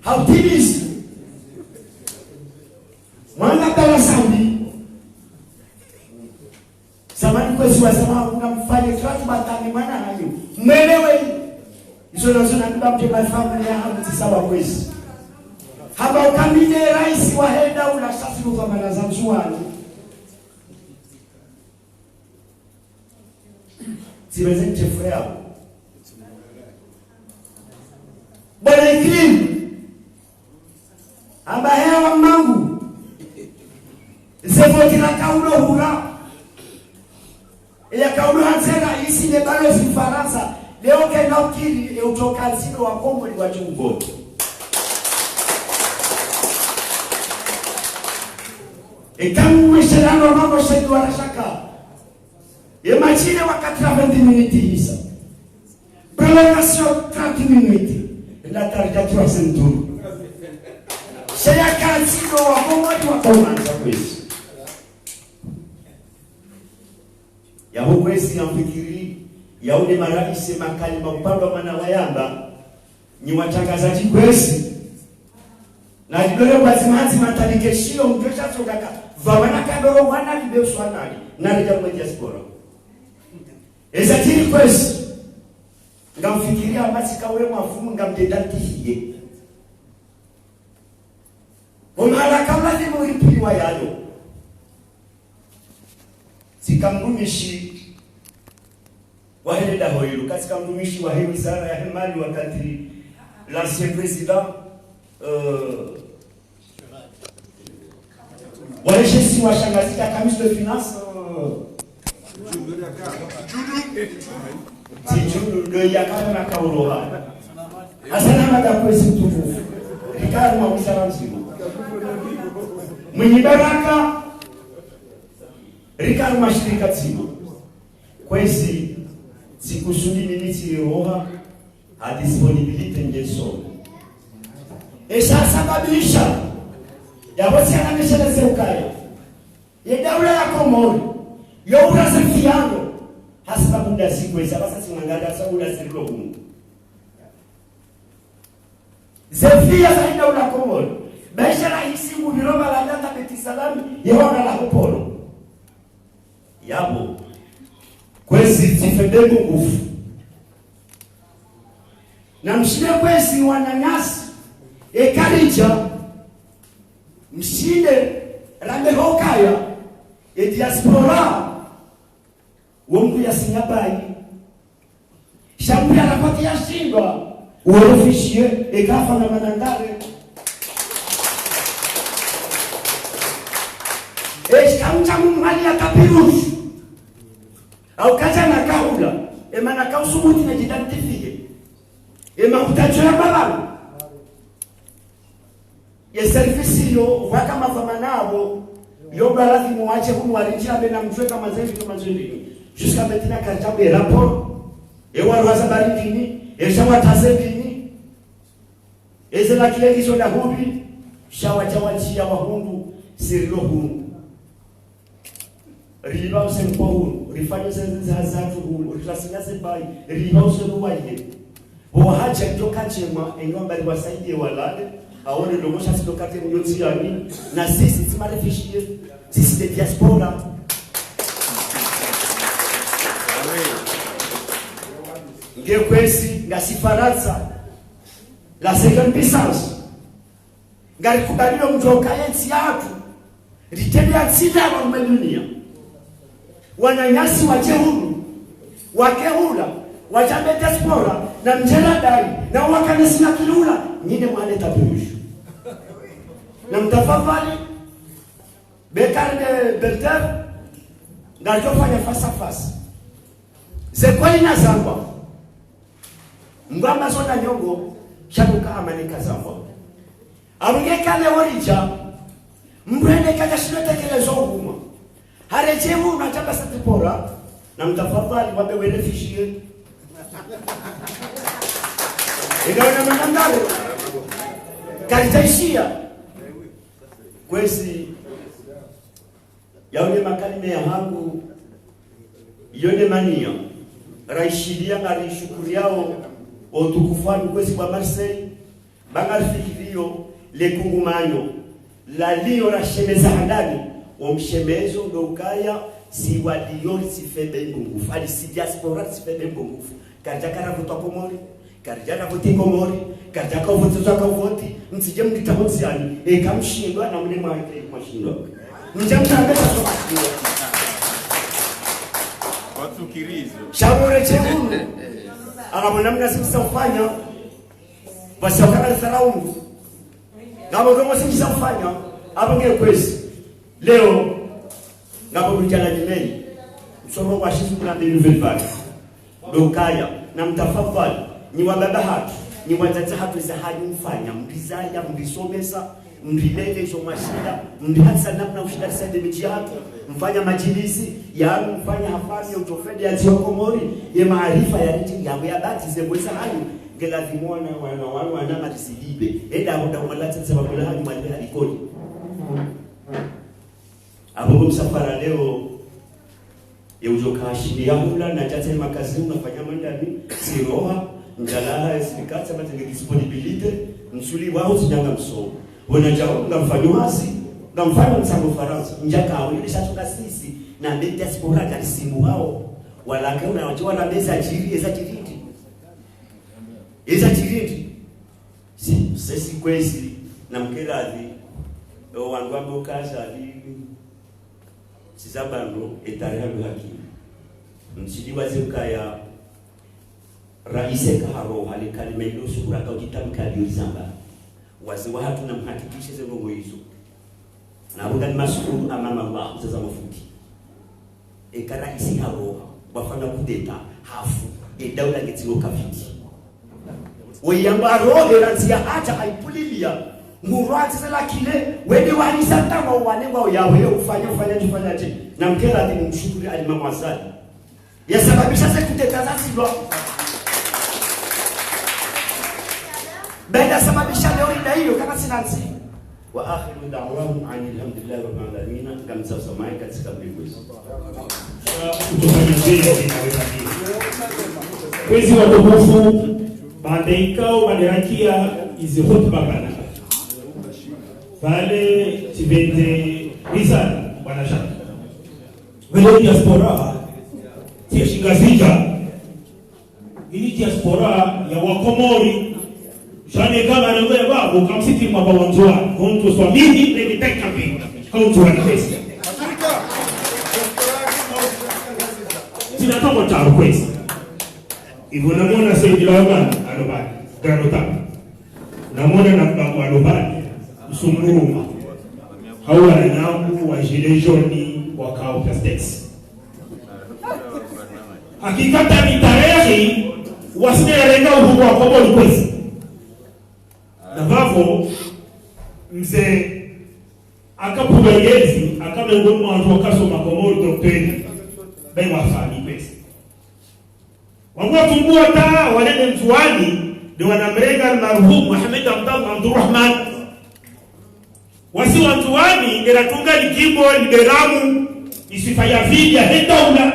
hautimizi mwana dawa sambi samani kwezi wa sama unamfanya kratu batani mwana hayo mwelewe iso nazo na kuba mtema family ya hamu tisawa kwezi haba ukamine raisi wa heda ula shasi uka manaza msuwani siweze mchefu yao bwana ikilimu amba hewa mangu zevoti na kaulo hura ya kaulo hanzera isi ne balozi Mfaransa leo kena ukiri utoka zino wa Kongo ni wachungoni ekamu mwesherano mambo shedu wa rashaka machine wakati 20 minutes hisa prolongation 30 minutes la tarja 3 tours Sheya kansino wa Kongo wa Komanza kwezi ya hukwezi ya mfikiri ya ule maraisi makalima upando mana wayamba ni watangazaji kwezi na lidole wazimazi matalikeshio mtosha sogaka vabana kadoro wana libeu swanali na lija kwa diaspora ezatiri kwezi ngamfikiria masika ule mafumu ngamtedantihiye Umala kabla ni muhipili wa yayo sikamdumishi wa Heleda Hoilu katika mdumishi wa hii wizara ya hemali wakati l'ancien président waleshesi wa shangazika kamis de finance Tijudu de yakana na kauroha asana madakwezi mtukufu rikari mwawisara nzima mwenye baraka rikari mashirika nzima kwezi sikusudi miniti roha a disponibilité ngeso esa sababisha ya wote anamesheleze ukaya ye daula ya Komori yo urazi yango hasa muda siku esa basa simangada sababu urasirilo Mungu zefia za daula ya Komori baisha rahisi mubiroba la data betisalami yewana la kupolo yabo kwezi tifedego ngufu na mshinde kwezi wananyasi ekarija mshinde ramehokaya diaspora wongu ya sinyabai shambia rapati ya shimba uorofishie ekafa na manangare eskamcha mumali ya kapirush au kaza na kaula emana kausubuti na jidantifike ema utachoya baba ye service yo wakama vamanabo yo barazi muache kumwarinjia bena mjwe kama zeni jusqu'à maintenant kartabu e rapport e warwaza barindini e shawa tazebini e zela kile kiso da hubi shawa chawachia wahundu sirilo hundu riba usempo hundu rifanye zenzi hazatu hundu ritasina sebai riba usemu waje haja kutoka chema engomba liwasaidie walale aone domosha sitokate mjonzi yani na sisi tumarefishie sisi de diaspora nge kwesi ngasi Faransa la seconde puissance ngari kubalilo mjoka yensi yatu litembea sida wa dunia wananyasi wajehuru wakehula wajambe diaspora na mjela dai na wakanesi na kilula nyine mwaleta buju na mtafafali bekar de belter ngajofanya face à face c'est quoi ina zangwa ngamba sona nyongo shabuka amanika zangwa abunge kale orija mbwene kaja shinotekelezo huma harejemu na chamba satipora na mtafafali wabe wenefishie Ikaona manandalo kalitaishia kwesi yaone makalime ya hangu yone mania raishilia ngari shukuriao otukufani kwesi kwa Marseille bangarifikirio le kungumanyo la lio la shemeza handani omshemezo ndokaya si wadiyo si febe ngufu ali si diaspora si febe ngufu kajakara kutoka Komori karjana vote Komori karjaka vote zaka vote msije mlitahoziani ekamshindwa na mlema wake mashindwa mjamtanga sasa watu kirizo shauri chemu anabona mnasibisa kufanya basi wakana saraumu ngabo kama sibisa kufanya abange kwesi leo ngabo kujana jimeni msomo wa shifu na nouvelle vague dokaya na mtafadhali ni wababa hatu ni wazazi hatu za hali mfanya mbizaya mbisomesa mbilele hizo mashida mbihatsa namna ushida sende miji hatu mfanya majilisi ya mfanya hafani ya utofedi ya ziwa Komori ya maarifa ya nchi ya bati zebweza hali ngela vimona wana matisibibe enda hoda umalata sababu la hali mwalimu halikoni abo msafara leo Eujoka shini ya hula na jate makazi unafanya mandani siroha njalaha esikata batenge disponibilité msuli wao sijanga mso wana jao ngamfanywazi ngamfanya msango Faransa njaka awili shatoka sisi na diaspora kali simu wao walaka unawajua na meza jiri eza jirindi sisi kwezi na mkeradhi wangu ambo kaza ali sizabando etarihalu haki msidiwaze ukaya raise kaharo hali kalime ilo suraka ujitamka aliyozamba wazi wa hatu na mhakikishe zengongo hizo na abudan mas'ul amama Allah sasa mafuti ekara isi haro wafanya kudeta hafu daula ngetilo kafiti Oyamba roho ranzia hata aipulilia. Ngurati zela kile wewe walisa tama wanengwa yawe ufanya na mkera ati mshukuru alimama Asali. Yasababisha sasa kutetaza silwa. Baada sababisha leo ina hiyo kama sinansi. Wa akhiru da'wahum alhamdulillahi rabbil alamin kama sasa mai katika mbingu hizo. Kwezi watukufu bandeikao baderakia izi hotuba kana. Vale tibende rizal wanashaka. Vale diaspora tia shingazija. Ili diaspora ya Wakomori shane kama nangwe babu kamsiti mwaba wanjua kontu swamini nekiteka pi kontu wanipesi. Tinatomo charo kwezi. Ivo namona seji lawagan alobani granota. Namona nababu alobani Sumuruma hawa na nangu wa jilejoni wa Kaukastex. Hakikata ni tarehe wasinerenga uhugu wa Komori kwezi. Na vavo mzee akapugayezi akamengomu watu wakaso makomori dokteni bai wafani kwezi. Wangua tumbua taa wanene mtuani ni wanamrenga marhumu Muhammad Abdurrahman. Wasi wantuani ngeratunga likimbo liberamu isifaya vidi ya hetaula.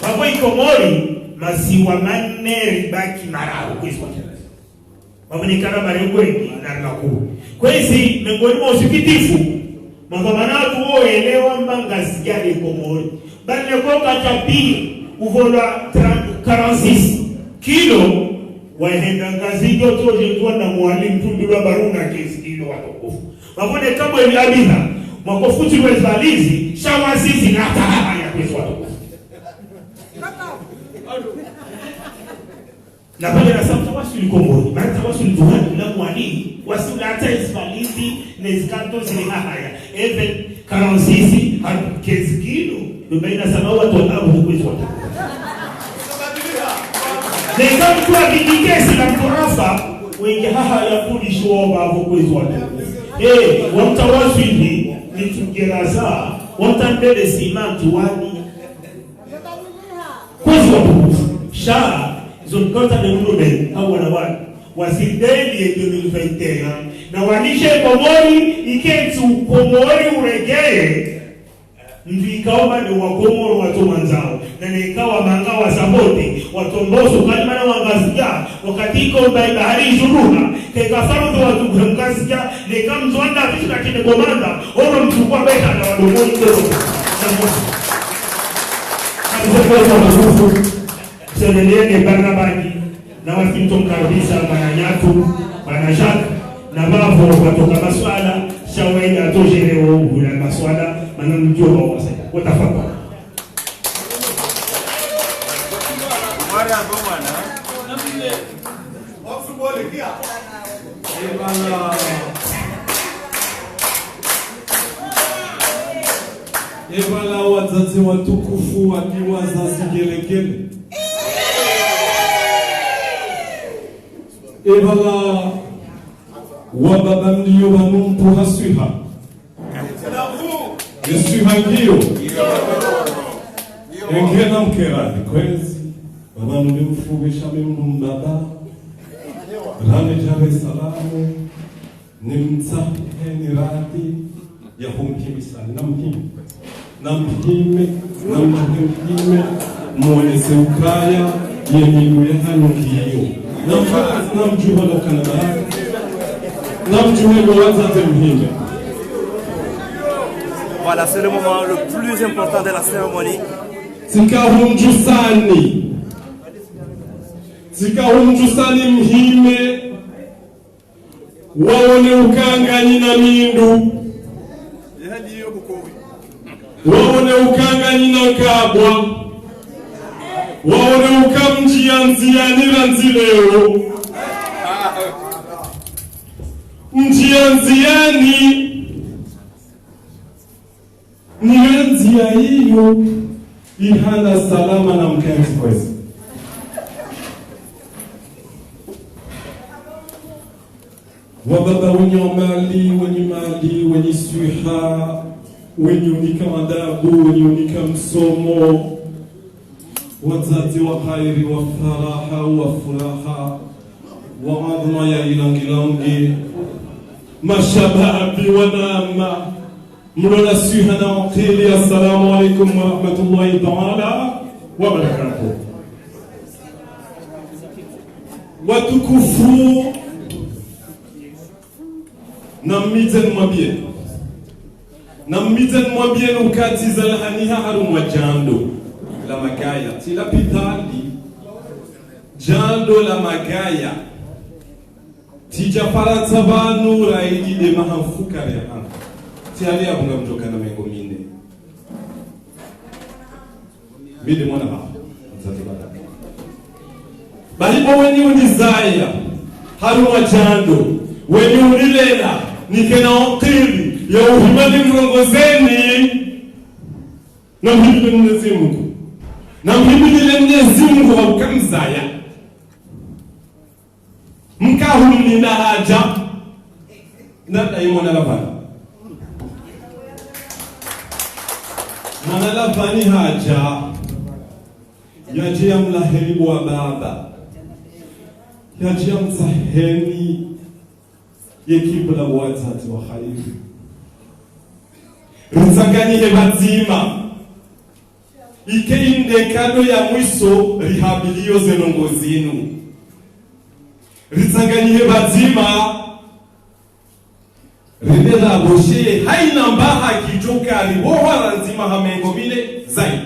Wapo Ikomori maziwa manne ribaki marau kwezi watu. Wabunikana marengweni na nakuu. Kwezi mengoni mwa usikitifu Makamanatu elewa mbangazi ya Ikomori. Bane koka chapi uvola 46 kilo waenda ngazi joto jengwa na mwalimu tundula baruna kesi kilo watokofu. Wapone kama ili abitha mwakofuti wezalizi shawazizi na tahama ya kesi watokofu. Na pale na samta wasuli Komori, marata wasuli duhani na mwalimu wasuli hata izvalizi nezikato zili haya. Even 46 kesi kilo nubaina sama watu abu kesi watokofu. Neka mtu wa bidikesi na mturafa wengi haha ya kulisho wabavu kwezi watu. Wamtawasili ni tugeraza watambele simantu wani kwezi watu. Shaa zonkota neunube hawa na wani wasideli ya 2021 na wanishe Komori ikentu Komori uregeye Mvikaoma ni Wakomoro watu manzao na nikawa mangawa sabote watomboso kalimana wangazija wakatiko mbai bahari juruna kekafaruto watu mngazija nekamzwanda vishka kine komanda oro mchukua beta na wadomoni kero na mzee Selelene Barnabani na wakinto mkaribisha mananyatu manajak na bavo watoka maswala shawaida atojereo hula maswala manamjua wasa watafaka Mara bomana namile ofubole kia Ebala wazazi watukufu wakiwa zazi gelegele. Ebala wababa mliyo wanumpu hasuiha. Yesuiha ngiyo. Engena mkeradi kwezi. Baba mlimfugisha mbaba. Rane jare salamu. Nimtsahe ni radi. Ya humkimisa nampime mwonese ukaya yemiluye hano ngiyo namjuha no Canada namjuha no wazaze mpime. Voilà, c'est le moment le plus important de la cérémonie. Sikahumjusani mhime waone ukanganyi na mindu waone ukanganyi na kabwa waone ukamjia nzianira nzileo njia nziani niwe nzia hiyo ihana salama na mkenzi kwezi. Wababa wenye mali, wenye swiha, wenye unika madabu, wenye unika msomo, wazazi wa khairi, wa faraha, wa furaha, wa adhma ya ilangilangi, mashababi wa nama, mlola swiha na wakili. Assalamu alaikum wa rahmatullahi ta'ala wa barakatuh. Watukufu na mmizen mwambie ukati za lahaniha harumwa jando la magaya tila pitali jando la magaya tija faransa banu raidi de mahamfuka rehan tiali abunga mjoka na mengo mine mide mwana ha balipo weni unizaya harumwa jando weni unilela nikena okili ya uhimadi mrongozeni na mhimili Mwenyezi Mungu na mhimili Mwenyezi Mungu haukamzaya mkahumni na haja na daimona lavani mwana lavani haja yajia mlahelibu wa baba yajia msaheni yekibula watatu wa khairi rizanganihe bazima ikeinde kado ya mwiso rihabilio zenongo zinu rizanganihe bazima ridela boshe haina mbaha kijoka riboha ranzima hamengo mine zaidi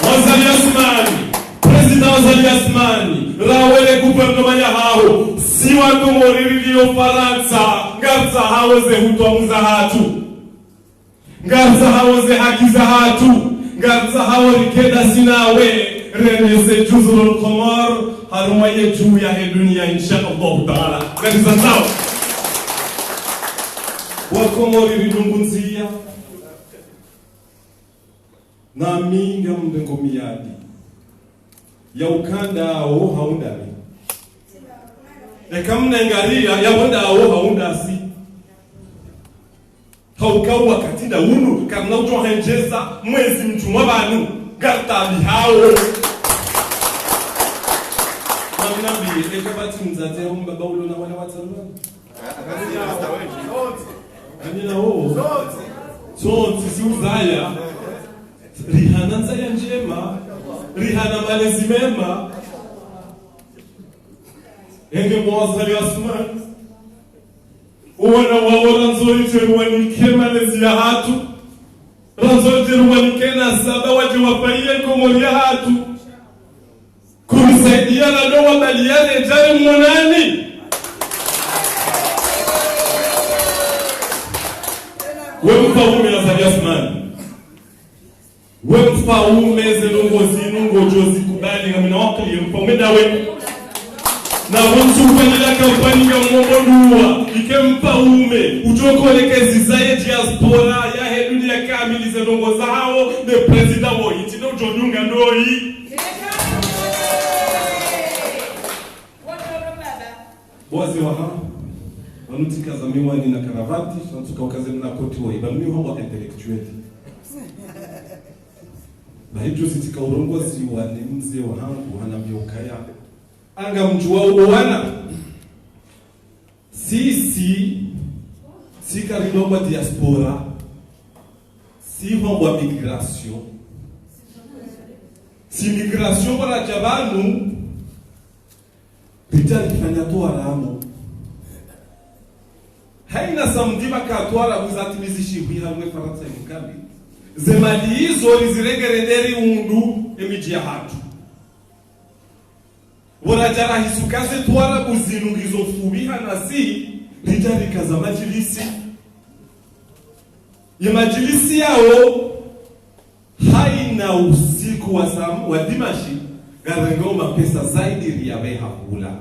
wazali asmani President Wazali Asmani, rawele gouvernement ya hao, si watu moririliyo Faransa, ngarza hawoze hutuamuza hatu. Ngarza hawoze hakiza hatu, ngarza hawo rikeda sinawe, renese juzurul qamar, harumaye juu ya he dunia insha Allah ta'ala. Ngarza sawa. Wako moririlungunzia, na minga mbengo miyadi. Ya ukanda ao haundani ekamna ngaria ya wanda ao haundasi haukawa katinda unu kamna ujo henjeza mwezi mtumwa banu gartabi hao mamnabi ekabati mzate mbaba ulo na wala watalwa anina ho zote siuzaya rihana nzaya njema rihana malezi mema enge Wazali Asmani uwana wawora nzori teruwanike malezi ya hatu ranzori teruwanike na saba waje wapaiye komori ya hatu kumisaidia na doa baliane jari mwanani wemfaume Wazali Asmani wemfaume zelongo zinungo jozi kubali ngamina wakili mfaume dawe na wemsufanila kampani ya mwobodua ike mfaume ujoko lekezi zaye diaspora ya heduni ya kamili zelongo zao ne prezida wo itino jonyunga ndoi wazi waha wanutika za miwani na karavati wanutika wakaze na koti wa ibami wa intellectueli na hivyo sitika urongozi wa mzee wa hangu hanavyokaya anga mjua uwana sisi sika rinogwa diaspora si vambwa migration si migration wala jabanu pitali kifanya tuwaramu haina samdiba katuwara buzatimizishi huihamwe Faransa mkambi zemali hizo riziregerenderi undu emijia hatu warajara hisukaze tuwara buzinu gizofubiha nasi rijarika za majilisi ya majilisi yao haina usiku wa dimashi garengoma pesa zaidi riyabeha hula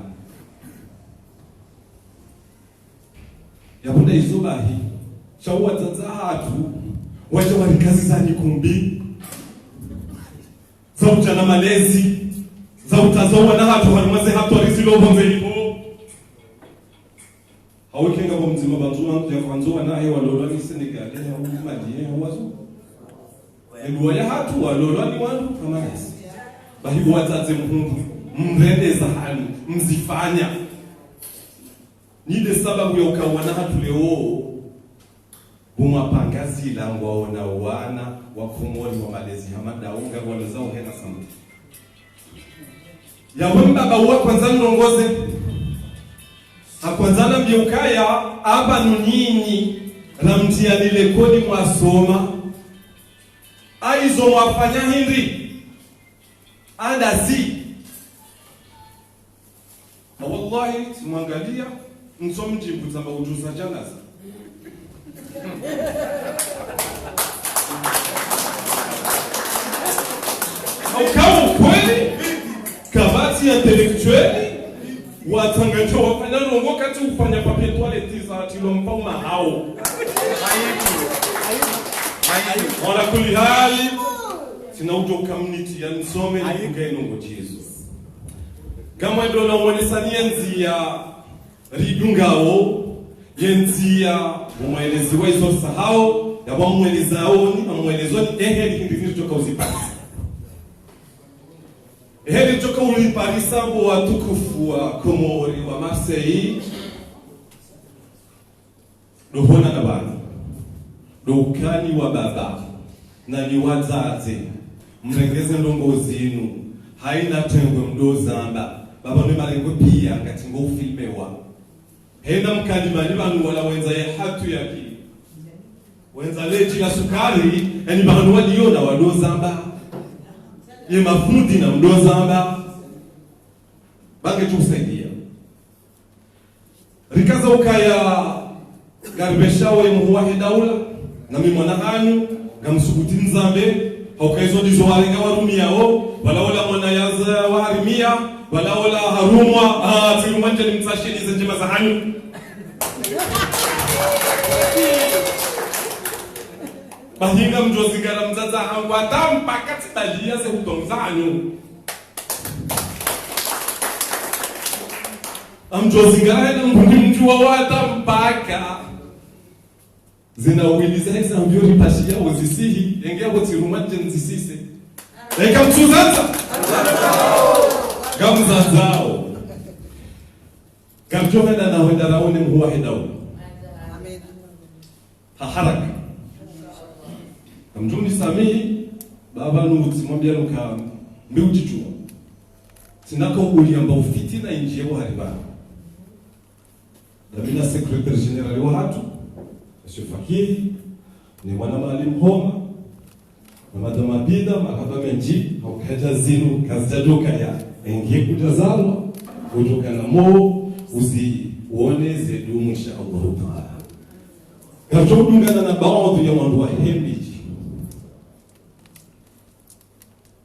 ya bunda izubahi chawa tanza hatu waje wali kazi za nikumbi za ujana malezi za utazowa na hatu harimaze hatu harizilo bonze hivo hawikenga kwa mzima banzuwa ya kwanzuwa na hewa lolo ni Senegal ya umadiye wazo ebuwa ya hatu wa lolo ni wandu kama nasi bahibu wataze mhungu mrendeza hali mzifanya nide sababu ya ukawana hatu leo bumapangazi langwa ona wana wakumoni wa malezi hamadaunga walozao hena samu ya mbaba uwa kwanza nongoze hakwanzana mbiukaya aba nunini ramtia nile kodi mwasoma aizo mwafanya hindi andasi na wallahi simwangalia msomjibu zamba ujuza janaza kama kweli kabati ya intellectueli watangacho wafanya rongo kati ufanya papier toilette za tilompa mahao wala kuli hali sina ujo community ya nsome nifunge nongo jizo kama ndo na mwenesania nzia ridungao yenzia umwelezi wa izo sahao ya wa mwelezao ni amwelezoni hindi toka uzipati heli toka uliparisa wa tukufu wa Komori wa Marseille dohona na bana dokani wa baba na ni wazazi mrengeze ndongo zinu haina tengwe mdozamba baba ni malengo pia ngati ngo filmewa henda mkalimani banu wala wenza ya hatu yaki wenza leji la sukari yani banu waliona wadozamba ye mafundi na mdozamba bange tusaidia rikaza ukaya garbeshawe muwahi daula na mimona hanyu gamsukuti nzambe haukaizo dizo warenga warumi yao wala wala mwana yaza waharimia wala wala harumwa tirumanje ni mtashini za njema za hanyu bahinga mjozigara mzaza hangu atampaka titalia se hutonza hanyu amjozigara na mbundi mjua watampaka zina uiliza hizi ambio ripashia wazisihi engea wotirumanje nzisise eka mtuzanza gamzazao gamjomenda na wenda raone mhuwa hedao haharaka gamjomni samihi baba nunguti mwambia nuka mbiujichua sinaka uli amba ufiti na injiewa haribana damina sekretari generali wa hatu Monsieur Fakiri ni mwana mwalimu Homa na madama bida makaba menji haukaja zinu kazijadoka ya engie kutazalwa kutoka na mo uone zedumu insha Allah taala kachokudungana na baadhi ya wandu wa hembiji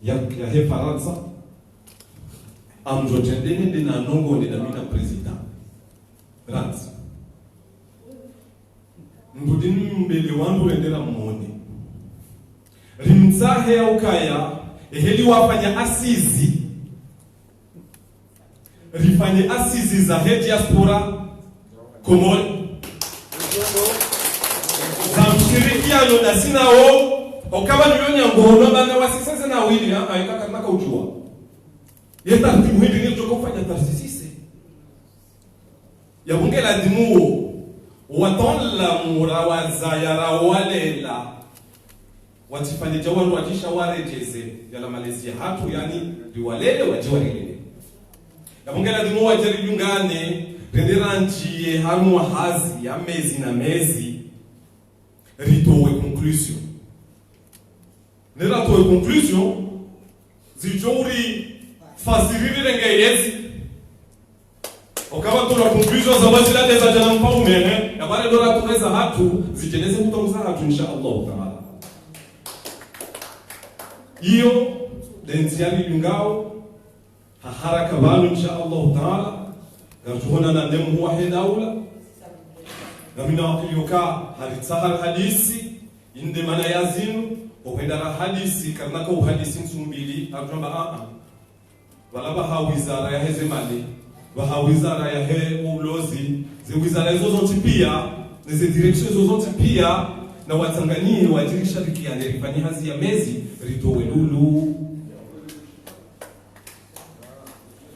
ya he Faransa amjotendeni ndina nongo ndina mina president France mbudini mbele wandu wendera mmone rimzahe ya ukaya eheli wafanya asizi rifanye asizi za he diaspora Komori za mshirikiano na sinao okawa nyonya ngono bana wasisese na wili aitaka naka ujua yeta timu hili ni toko kufanya tarsisise ya bunge la dimuo watola murawaza ya rawalela watifanye jawanu watisha warejeze yala Malaysia hatu yani liwalele wajiwarilele ya bungela dimu wajirijungane renderanjie hamu hazi ya mezi na mezi ritowe conclusion neratowe conclusion zijouri fasiriri rengeyezi okawa tuna conclusion za wazila deza jana mpaume ya wale dora tunaweza hatu zijeneze kutongoza hatu insha Allah taala iyo denziali yungao haraka banu insha Allah taala gartuhona na nemu wahid aula gamina wakilioka halitahar hadisi inde mana yazinu ohendara hadisi karna ko hadisi msumbili akamba wala baha wizara ya hezemali baha wizara ya he ulozi ze wizara hizo zote pia na ze direction hizo zote pia na watanganyie wajirisha rikiane rifanye hazi ya mezi ritowe lulu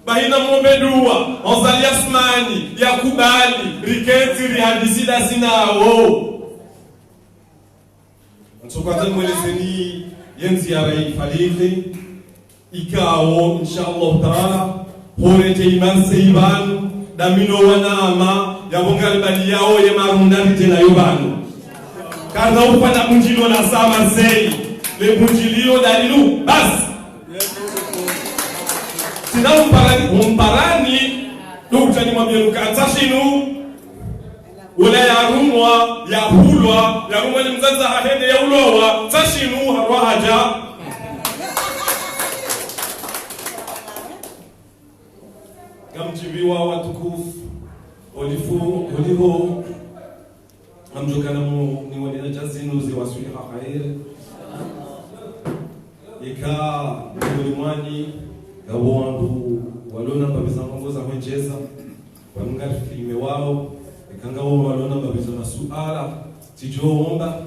bahina mwombe dua onzali asmani ya kubali riketi rihadisi da sinao Nsokata mwelezeni yenzi ya rei falili ikao inshallah taala horete iman seibanu damino wanama ya bonga libali yao ye marunda ritena yobanu kana upana bunjilo na sama sei le bunjilio dalilu bas sina umparani dokutani mwambie lukatashinu ula ya rumwa ya hulwa ya rumwa ni mzaza hahende ya ulowa tashinu harwa haja gamjibiwa watukufu olivo amjokana mu ni wani jazinu zi wasuli hakaire ika ulimwani gabo wandu walona babisa mkongoza mwenjeza wanungari filime wao ikanga wao walona babisa masuala tijoomba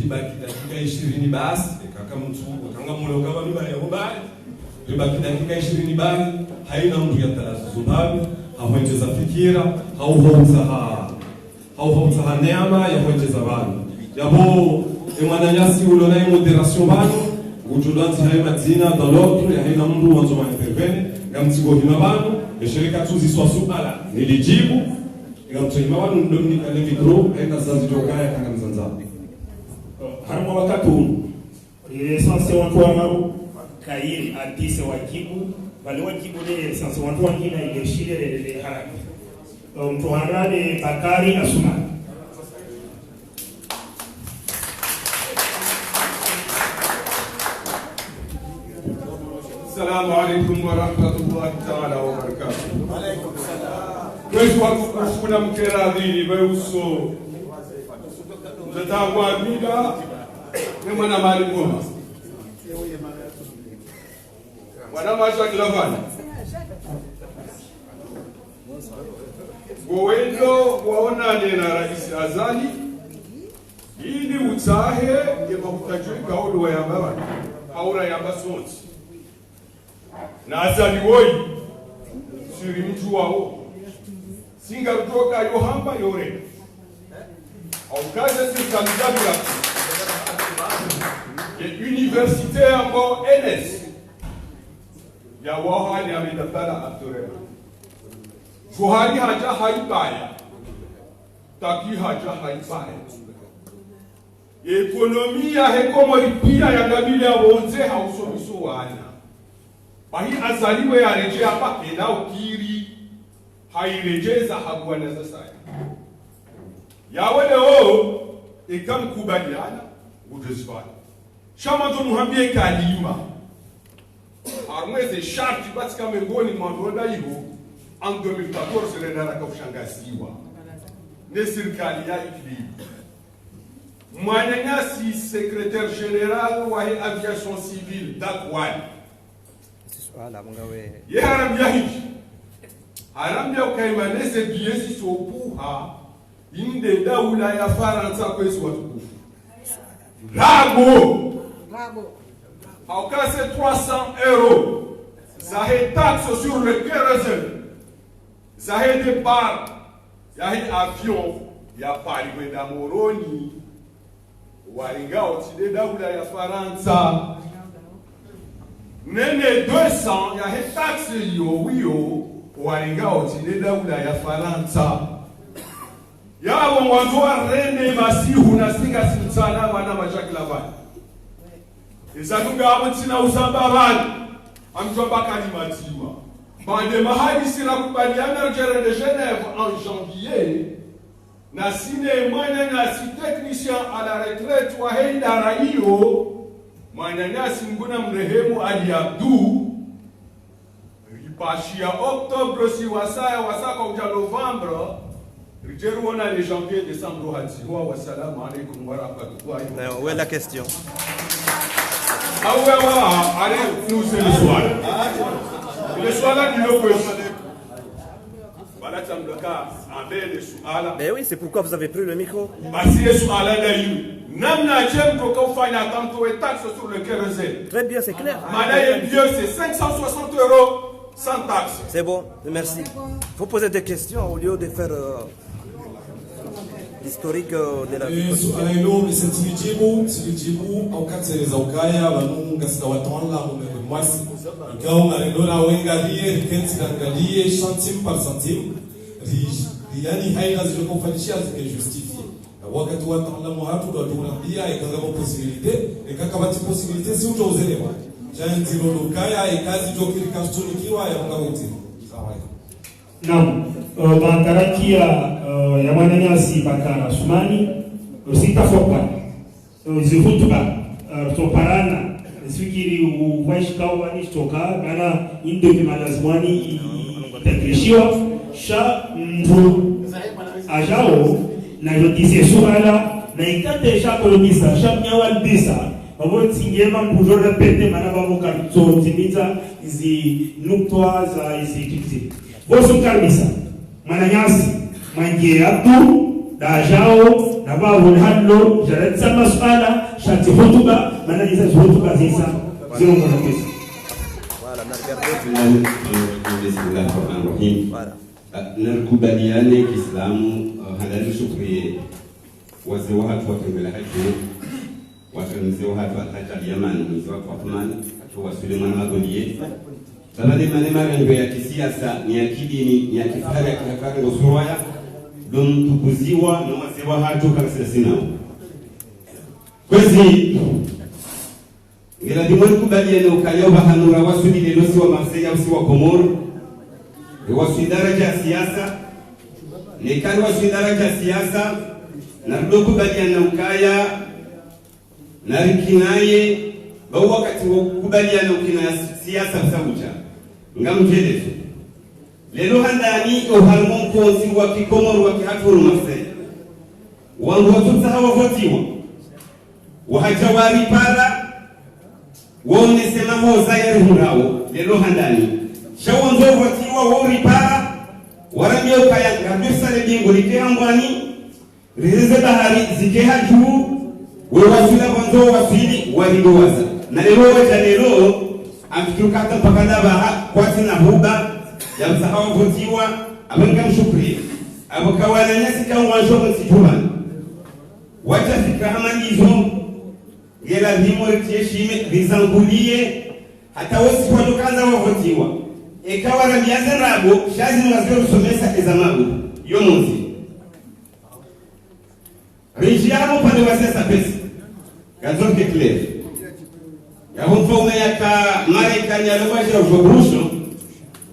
ribaki dakika 20 basi ikaka mtu ikanga mulo kama biba ya ubali ribaki dakika 20 bali haina mtu ya tarazu zubabi hawenzeza fikira hauhauza neema ya kuenjeza banu yabo emananyasi ulona moderation banu ujudanzi hayo madina dalotru ya haina mtu wanzo ma intervene ngamtigo hima banu eshirika tuzi swasuala nilijibu ngamtihima banu ndomni kale mikro haina zazi jokaya kanga mzanzabi harimo wakatu lisansi wantu wamaru kairi atise wajibu wale wajibu le lisansi wantu wangina ileshile le haraka mtuharani Bakari Asumani. Assalamu alaikum wa rahmatullahi ta'ala wa barakatuh. Alaikum salam. Kwetu wakufuna mkeradhini beuso mtatangwa mida mwana mali ngoma wana masha kilavani Gwendo waonane na Rais Azali ili utahe ya makutajui kaudu wa yamba haura yamba sonti na Azali woi siri mtu wao singa kutoka yohamba yore au kaza sirikalizabi ya universite ambao NS ya wahali ya midapala abdurema Fuhari haja haibaya, taki haja haibaya. Ekonomia hekomo ipia ya gabili ya wonze hausomiso wana. Bahi azaliwe ya reje hapa enao kiri, hairejeza haguana za saya. Yawele o, ekam kubaliana, udezvana. Shama to muhambie kalima. Armeze sharti batika mengoni mwandoda hivo. En 2014 renaraka kushangaziwa ne serikali ya ikilibu mwananyasi secrétaire général wa aviation civile dakwani swala mungawe ye haram yahiji haram ya ukaimanese biesi sopuha inde daula ya Faransa kwezi watukufu rabo aukase 300 euros ça est taxe sur le kérosène. Ça a été par il y a un avion, il y a pas de Moroni, Waringa otide daula ya Faransa. Nene 200, il y a un taxe yo, Waringa otide daula ya Faransa. Ya wanzoa rene masihu na singa sultana wana majaklavani. Izanunga amutina usambabani, amjomba matiwa. Bande mahali sina kubaliana jere de Genève en janvier na sine mwana na si technicien à la retraite wa henda raio mwana na singuna mrehemu Ali Abdou ripashia Octobre si wasaya wasaka uja Novembre Rijeruona les janvier décembre hatiwa wa salamu alaykum wa rahmatullahi. Où est la question? Allez, nous c'est le soir. Le soir là du logo. Voilà, ça me le cas en belle de Souala. Mais oui, c'est pourquoi vous avez pris le micro. Basi Souala d'ailleurs. Namna jem pour qu'on fasse attention et taxe sur le kérosène. Très bien, c'est clair. Manaye Dieu, c'est 560 € sans taxe. C'est bon, merci. Vous posez des questions au lieu de faire l'historique de la vie. Sualelo nisentijibu sijibu au kati za ukaya wanunga sida watawala umeme mwasi ikao ngalelo wenga lie rikenti ngalie centime par centime yani haina zilizofanyishia zikijustifie wakati watawala mwatu ndo tunambia ikaza possibilité ikakabati possibilité si uto uzelewa janzi lolukaya ikazi jokirika stunikiwa ya ngawiti sawa. Naam, bantarakia ya mwananyasi Bakara Sumani sitafoka zihutuba toparana sikiri uwashikao wani stoka bana indo kimalazmani itakrishiwa sha mtu ajao na yotise suala na ikate sha kolomisa sha mnyawal bisa babo tsingema mpujora pete mana babo karto zimiza izi nuktoa za izi kiti bosu kabisa mananyasi mangie abdu dajao na babu hallo jaratsa masala shati hutuba mananyisa hutuba zisa zero mwana pesa. Voilà, Voilà. Nakubaliane Kiislamu halali shukri wazee wa watu watembelea haji watanzee wa watu hata Yaman mzee wa Othman wa Suleiman Magolie sabali manema rengo ya kisiasa ni ya kidini ni ya kifahari ya kifahari ngosuraya dum tukuziwa na wazee wa watu kabisa sinao kwezi ngira dimoni kubaliane ukayoba hanura wasudi lelosi wa Marseille usi wa Komoro wasidaraja ya siasa nekani wasidaraja ya siasa na ndoku badiana ukaya na rikinaye ba wakati kubaliana ukina siasa sabuja ngamjelezo lelo handani oharmon konsi wa Komoro wa Kihaturu Marseille wangu watuta hawa votiwa wahajawari para wone sema moza ya hurao lelo handani shawonzo votiwa wori para waramio kaya kabisa le bingo likehangwani rizeze bahari zikeha juu wewasila wanzo wasili waligowaza na lelo waja lelo amtukata pakada baha kwati na huba ya msahawa votiwa abenga mshukri abokawana nyasi kwa wanzo msituma wacha fikra amanizo gela himo tieshime rizangulie hata wasi kwa dukaza wavotiwa ekawa na miaze rabo shazi mwazio usomesa ezamabu yomonzi rejiamo pande wasesa pesa gazonke clear ya mfaume yaka Marekani alobasha ujobrusho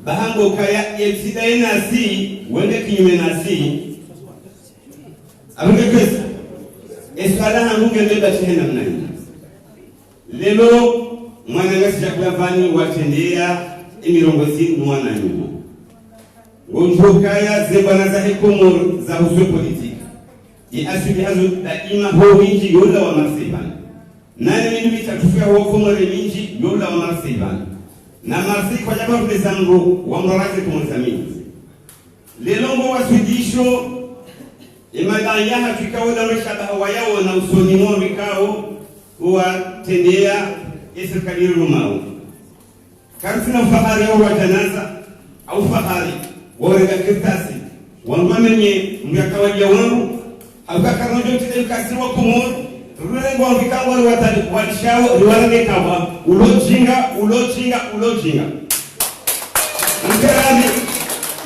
bahango kaya yetsida nasi wende kinyume nasi abunge pesa esala hangunge leba chena mnani lelo mwanangasi jaklavani watendea imirongozi mwana nyuma ngonjokaya zebana za Komoro za uso politiki asili hazo daima ho winji yola wa Marseille nani mimi nitatufia wa Komoro minji yola wa Marseille na Marseille kwa jamaa kwa zangu wa mrazi kumzamini lelongo wasudisho imadanya hakika wala mshaba wayao na usoni mwa vikao watendea serikali rumao karsina fahari au janaza au fahari warega kirtasi wangamenye mbyakawaja wangu abakarajo tide kasirwa Komoro rurengo wafika wale watali walishao riwarane kawa ulojinga mkerani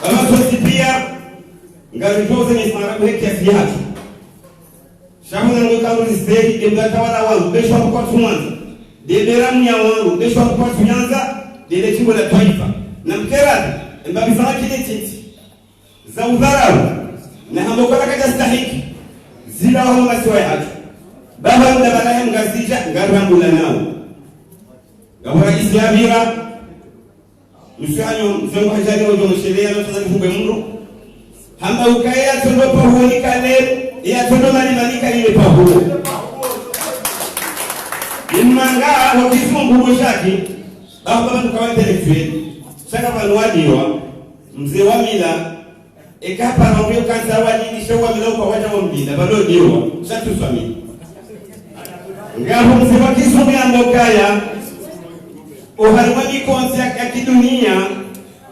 baba sosi pia ngarijoze ni marabu heki ya siyatu shamu na ngokaru nisbeki mbakawala wangu besho kwa tumanza deberamu ya wangu besho kwa tunyanza dele chimbo la taifa na mkerani mbabifana kile titi za udharau na hambokola kaja stahiki zila wa masiwa yatu baba ndabalahe mgazija ngarambula nao gahora isi abira mshanyo mzengo hajali ojo mshelea no tazali fube mundu hamba ukaya tondo pahuni kale ya tondo mali kale pahu imanga wakizungu boshaki baba bantu kwa intellectuel shaka balwadiwa mzee wa mila ekapa naomba kanza wadi nishowa mila kwa waja wa mlinda balodiwa shatu swami ngaho mzee wa kizungu ambokaya oharumani konsi ya kidunia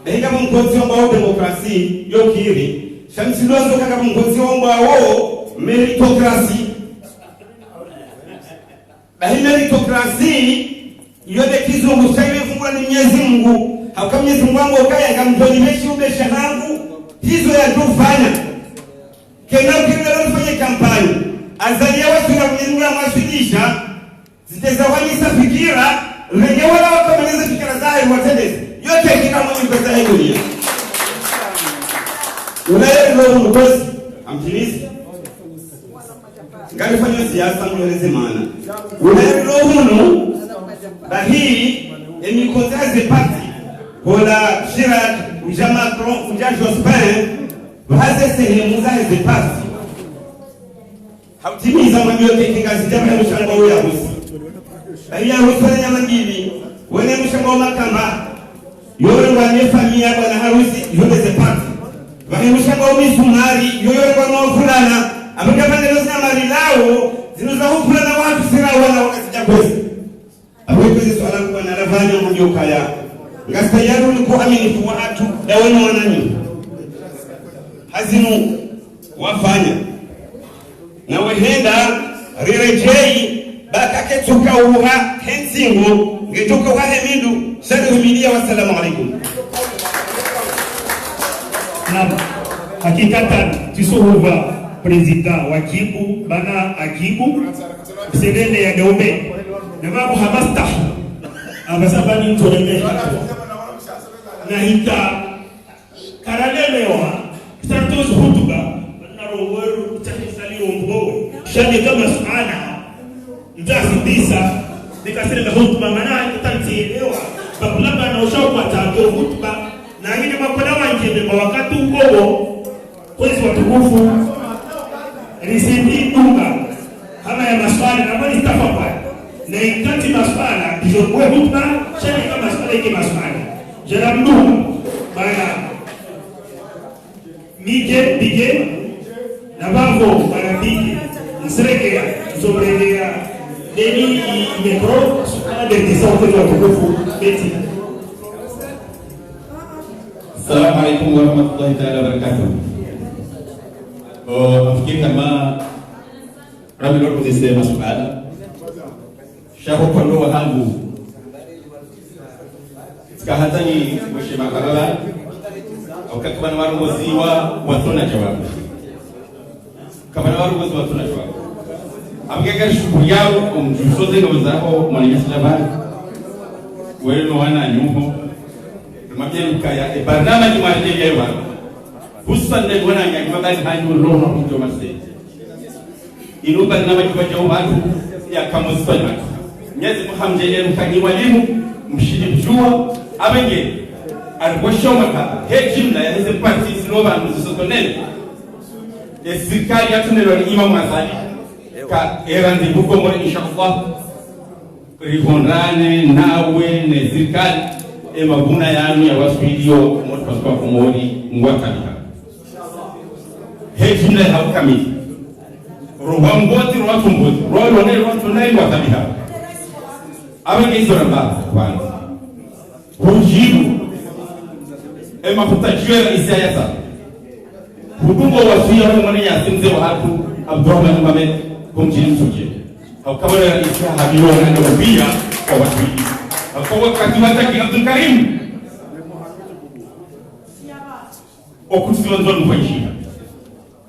Bega mkonzi wa demokrasi yokiri shamsilozo kaka mkonzi wa meritokrasi bahi meritokrasi yode kizungu shaiwe fungula ni Mwenyezi Mungu hauka Mwenyezi Mungu wangu kaya ngamtoni meshi ubesha hangu hizo ya tufanya kena ukimela ufanye kampani azalia watu na Mwenyezi Mungu amwashidisha zitezawanyisa fikira lenye wala wakameleza fikira zae watendezi yote kika mwenye pesa hii dunia unaelewa mkosi amtimizi ngani fanya siasa mweleze maana unaelewa huno bahi emikozaze parti kola Chirac uja Macron uja Jospin baze sehemu za parti hamtimiza mambo yote kingazi jamaa ya mshamba huyo harusi bahi harusi na nyama mbili wene mshamba wa Makamba yore wane familia bwana harusi yole ze party wahemusha kwa misumari yore kwa mafulana amekapa ndio mari lao zinoza hufulana watu sira wana wakati kwezi awekwezi swala kwa na ravanya mjoka ya ngasta yaru ni kuaminifu watu na wenu wanani hazinu wafanya na wehenda rirejei bakake tukauha hensingo ngetoka wale mindu sana humilia wassalamu alaikum na hakikatan tisuhuva president wajibu bana ajibu sedene ya dome na mambo hamasta abasabani mtoleme na hita karalemewa tantos hutuba na roweru tafisali ombo shani kama suana ndasibisa nikasema hutuba maana nitanzielewa sababu labda na ushauri ataatoa hutuba na ngine mapana wanje wakati ukogo kwezi watukufu risiti dunga kama ya maswali na wali stafa pale na ikati maswali ndio kwa hutuba shani kama maswali yake maswali jaramdu bana bige na bavo bana bige msrekea zobrelia deni micro sukana de disante wa tukufu beti. Assalamualaikum warahmatullahi taala wabarakatuh. Nafikiri kama Rabbi Lord kuzisema suala shaho kwa ndoa hangu sikahatani mheshimiwa Karala wakati bana warongozi wa watona jawabu kama warongozi wa watona jawabu amgega shughuli yao umjusoze ndo zao mwananyasi labari wewe wana nyumbo mabye kaya e barnama ni marje yewa hususan ne wana ngaki magani hanyu roho mjo mase ino barnama kwa jawu watu ya kama sana nyezi muhamje mkanyi walimu mshidi mjua abenge alikushoma ka hejimna ya hizo parti sinova mzisotone serikali yatunelo ni imam Azali ka erandi buko mo inshallah rihonrane nawe ne serikali emabuna yanu ya wasfidio moto kwa komodi ngwakabika hejimna haukamili rohamboti rotumboti rolone rotunai ngwakabika abenge hizo ramba kwanza hujibu emafutajira isayasa hudumbo wasuya mwana ya simze wa hatu Abdurrahman Mohamed kumjini suje haukabala isa habilo na nobia kwa watu hii kwa wakati wataki Abdul Karim okutsiwanzo nkwaishi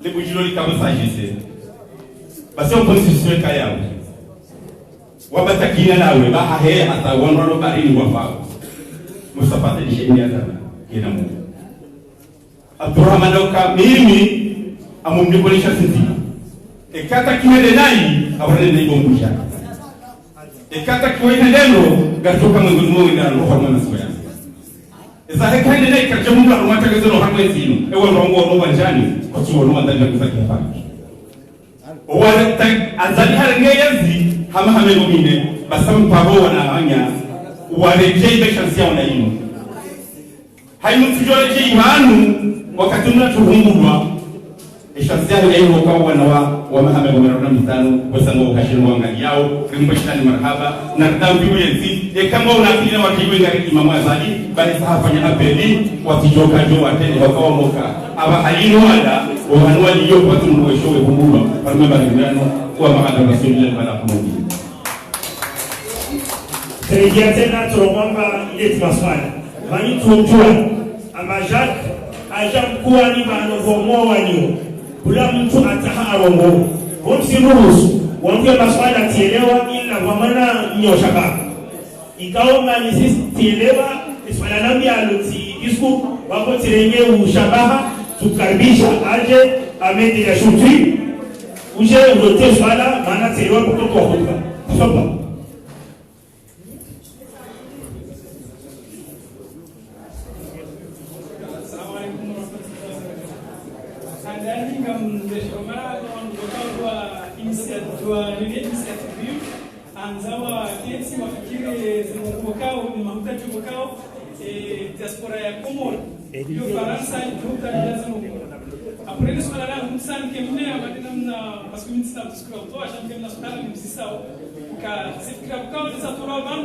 lebujilo likabasajise basi opposition kaya wabatakina nawe bahahe hata wanro barini wafao musafate dishenia sana kina Mungu Abdurrahman oka mimi amumnikolisha sinzima ekata kimele nai abrene ni bombusha ekata kiwene neno gatoka mwengu mwengu na roho mwana soya za hekani na ikajamu wa matagazo no hamwe zino ewe rongo no wanjani kwa chuo no ndani ya kufanya hapa wale azali harengezi hama hameno mine basamu pabo wanahanya warejei beshansia wana ino hainu tujoreje imanu wakati mnatuhungulwa eshansia wana ino kwa wana wa mahame gomerona mitano wasango kashiru wangali yao rimbo shitani marhaba na dambi uyenzi kama unapina wakiwe ngari imamu azali bali sahafanya apeli watijoka jo watende wakawa moka aba haino wala wahanua liyo kwa tumuweshowe kumulwa parume barindano kwa mahada rasulile bala kumogi Terejea tena tunaomba ile maswali. Bani tuojua amba Jacques aja mkua ni manovomo wanyo. Kula mtu ataha arongo. Homsi ruhusu. Wambia maswali atielewa ila wamana nyoshaba. Ikawa manisi tielewa iswala nambi aluti isku wako tirenge ushabaha tukaribisha aje amende ya shutri. Uje ulote swala maana tielewa kutoka kwa hutuba. Sopa. Anzawa kesi wafikiri zimukao ni mahitaji mukao diaspora ya Komoro hiyo Faransa ndio lazima après le soir là nous sommes kemne abadina parce que ministre de scout toi j'aime bien la soirée même si ça ka c'est krabkao de saturaban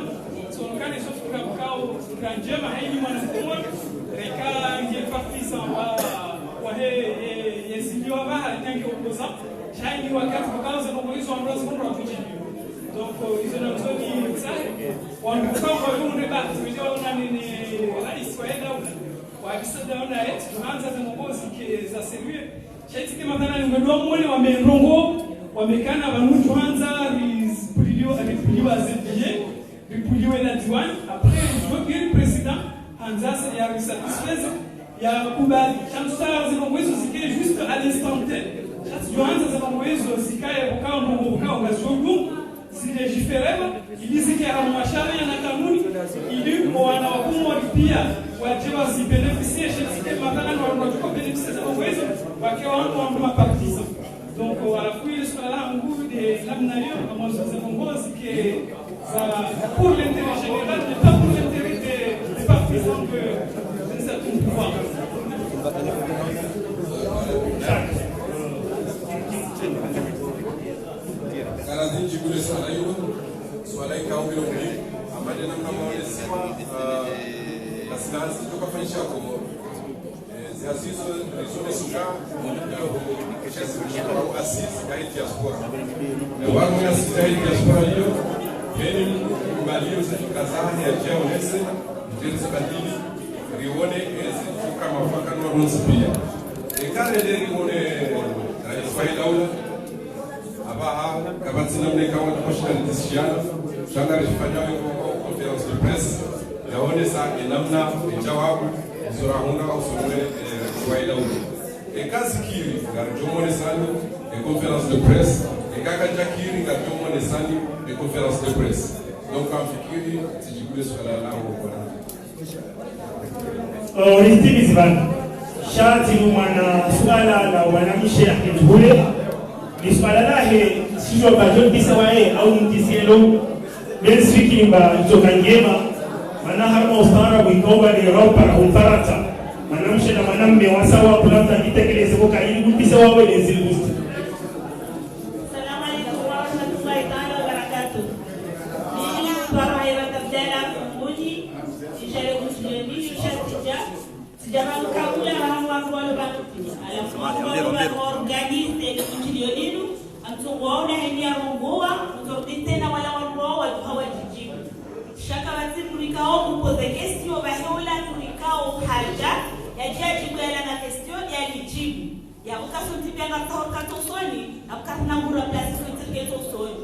so quand ils sont krabkao quand jema haini mwana Komoro reka ngie partisan wa yesidiwa bahari tanki opposa shaini wakati kwa za mobilizo ambazo kwa kujini donc ils ont besoin de ça on peut pas débat mais on a une rais wa daula wa kisada ona yetu tuanza za ngozi za serieux chaiti kama kana ni ndio mwone wamerongo wamekana banutu anza ripuliwa zebie ripuliwa na diwan après le président anza ya satisfaire ya kubali chansa za ngozi zikae juste à l'instant T tuanza za ngozi zikae ukao ukao ngazogu zilejifirema ilizikera mwashara na kanuni ili wana wakumu pia wajiwa zibeneficie chez matana na wanatoka beneficie za uwezo wakiwa watu wa partisan donc wanakuwa ile swala nguvu de namna hiyo kama zote viongozi que ça pour l'intérêt général mais pas pour l'intérêt des partisans que de certains pouvoirs. Karazin jibule swala hilo swala ikaongea mwenye ambaye namna maonesema kaskazi kutoka fanisha Komoro ziazizo zile suka kwa asisi ya diaspora wao ya asisi ya diaspora hiyo yeye mbalio za kazani ya jao nese ndio sabadili rione kama mfaka na ronsi pia ekale ndio rione faida ula abaha kabati namne kama tukoshika dishiana shanga rifanya kwa conference de presse yaone sa namna jawabu zurahuna usumwe faida ula ekazi kiri ngarjomone sani conference de presse ekaka jakiri ngarjomone sani conference de presse donc amfikiri tijibule swala lao kwa Oristimi zibana shati mwana swala la wanamishe ya kitule ni swala lahe sio bajo kisa wae au mtisielo bensi kimba kutoka ngema maana harma usara kuikoba ni Europa na utarata manamshe na manamme wasawa kulata kitekeleze kwa ili kutisa wao ile ziligusti. Assalamu alaykum wa rahmatullahi ta'ala wa barakatuh. Mimi kwa haya tabdala mmoja ishara kushiriki shati sijama mkaula hawa watu alafu organize kuchiliolinu antuwaona henia rungoa utotena wala wangoa hawajijibu shaka watimurikao kupoze kesi obahola turikao haja ya jajibu ya na question ya lijibu ya ukasonti panga katosoni akatna ngura place sonti ketosoni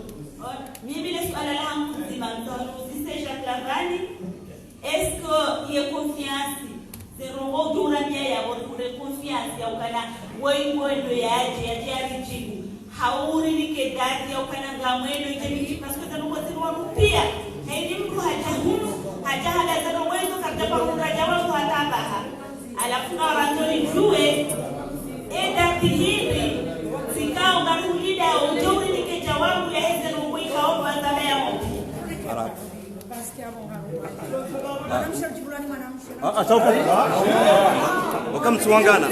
mimi le swala la mzima ndo zise jaklavani est-ce que il y a confiance zerongo durania ya wore confiance ya ukana weingwendo yaje yajibu hauri nikedati ya ukana ngamwendo itemiki pasko tanongo zirwa rupia haidi mtu hajahunu hajahala zanongo kabda pa uraja wa wakamtuangana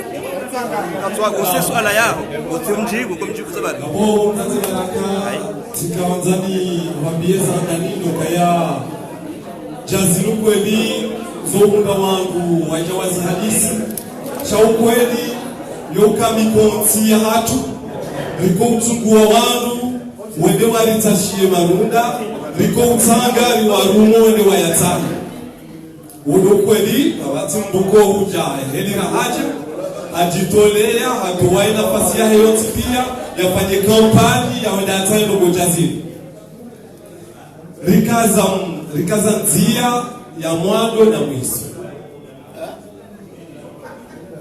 katwa swala yao utimjibu kumjibu sababu abo mkazi baraka tikawanzani wabieza danino kaya jazilu kweli zounga wangu wajawazi hadisi cha ukweli yoka mikonti ya hatu riko utungua wangu wende waritashie marunda riko utanga riwarumo wende wayatanga udo kweli kawati mbuko huja helira haja ajitolea hatuwai nafasi ya yote pia yafanye kampani ya wadatani ndogo jazini rikaza nzia ya mwado na mwiso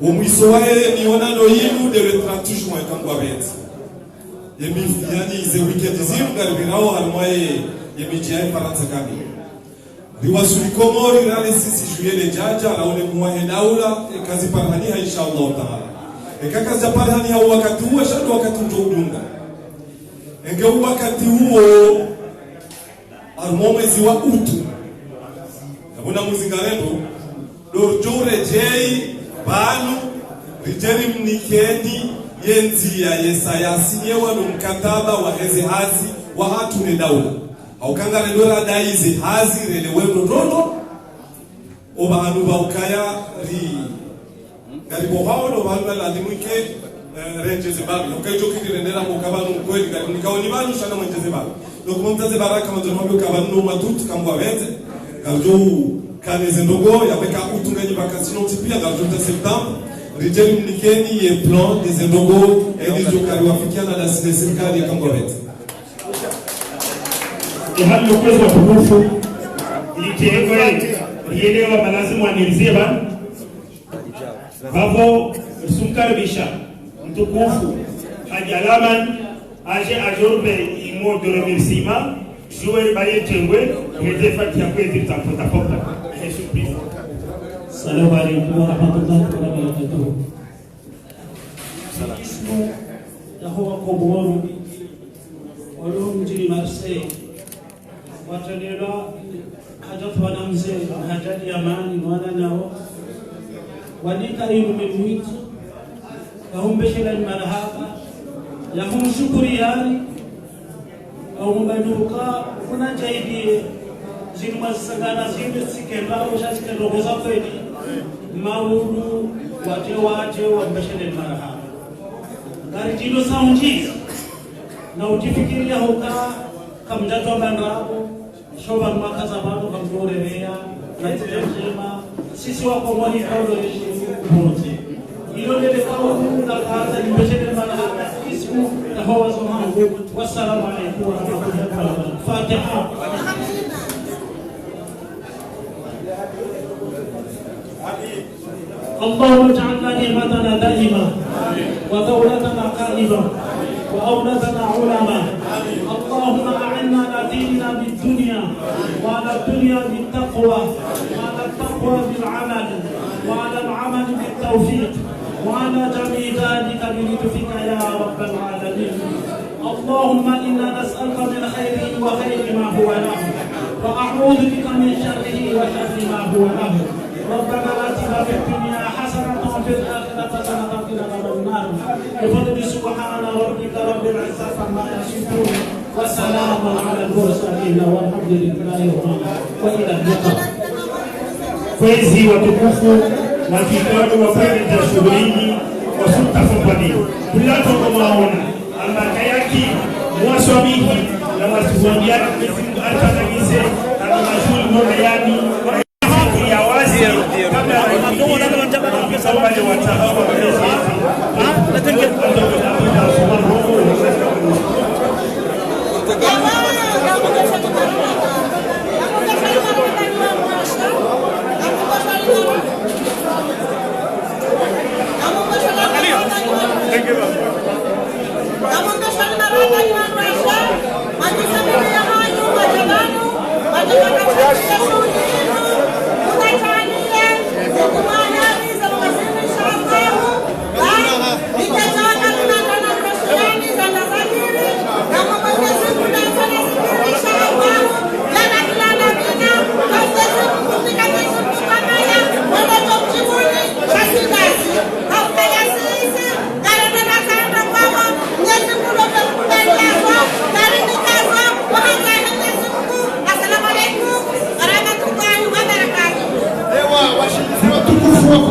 umwiso wae mionano yinu de le 30 juin kangwa beti yani ze weekend zimu garibirao harumwae yemijiai Faransa kami riwasuli Komori rale sisi juye le jaja raone muwahe daula kazi parhani ha inshallah taala kazi parhani ha wakati huo shado wakati mjodunga enge wakati huo armo mwezi wa utu abuna muzingarendo dorjore jei banu rijeri mnikeni yenzia yesayasi yewa mkataba wa hezi hazi wa hatu ne daula au kanga rendora daize hazi rele wendo dodo oba anuba ukaya ri garibo hao no banu la dimuke renje zibabu ukai jokiti rendera mukabanu kweli garibo nikaoni banu shana mwenje zibabu dokumentaze baraka mwanzo kabanu matutu kambwa wete garjo kaneze ndogo yaweka utungaji bakasino tipia garjo ta septembre rijeri mnikeni ye plan des ndogo elizo kari wafikiana na serikali ya kambwa wete hali ukwezi wa tukufu ilitengwe rielewa malazimu wanilizeba vavo sumkaribisha mtukufu Haji Alaman aje ajorbe imo doromisima juwe baye tengwe ngeze fati ya kwezi tapota pota surprise. Assalamu alaykum wa rahmatullahi wa barakatuh. Yahuwa Komoro walo mjini Marseille watanela hajatu wanamze hajati amani wana nao wanika ilu mimwitu kahumbeshela ni marahaba ya kumshukuri yani au mbaduka kuna jaidi zinu masagana zinu sikenda au shasike rogoza kweli maulu wate wambeshela ni marahaba gari jino saunjiza na ujifikiria hoka kamjato bandrabo shoba mwaka zamano kamdorerea na tujema sisi wako mwani kaulo yeshi ilo lele kawo na kaza nimeshele malaka ismu na hawa zomangu wassalamu alaykum wa rahmatullahi wa barakatuh. Fatiha. اللهم اجعلنا نعمتنا دائما ودولتنا قائمة وأولادنا علماء. اللهم أعنا على ديننا بالدنيا وعلى الدنيا بالتقوى وعلى التقوى بالعمل وعلى العمل بالتوفيق وعلى جميع ذلك بلطفك يا رب العالمين. اللهم إنا نسألك من خيره وخير ما هو له وأعوذ بك من شره وشر ما هو له. ربنا آتنا في الدنيا حسنة وفي الآخرة حسنة وقنا عذاب النار. بفضل سبحان ربك رب العزة عما يصفون وسلام على المرسلين والحمد لله وإلى اللقاء. Kwezi watukufu wa kikao wa kwenda shughulini wasuta fupani kulato kumaona ambaka yaki mwaswamihi na wasuwambia Mwenyezi atanagize na mazuri moja yani ya wazi kabla ya kuingia wale watahawa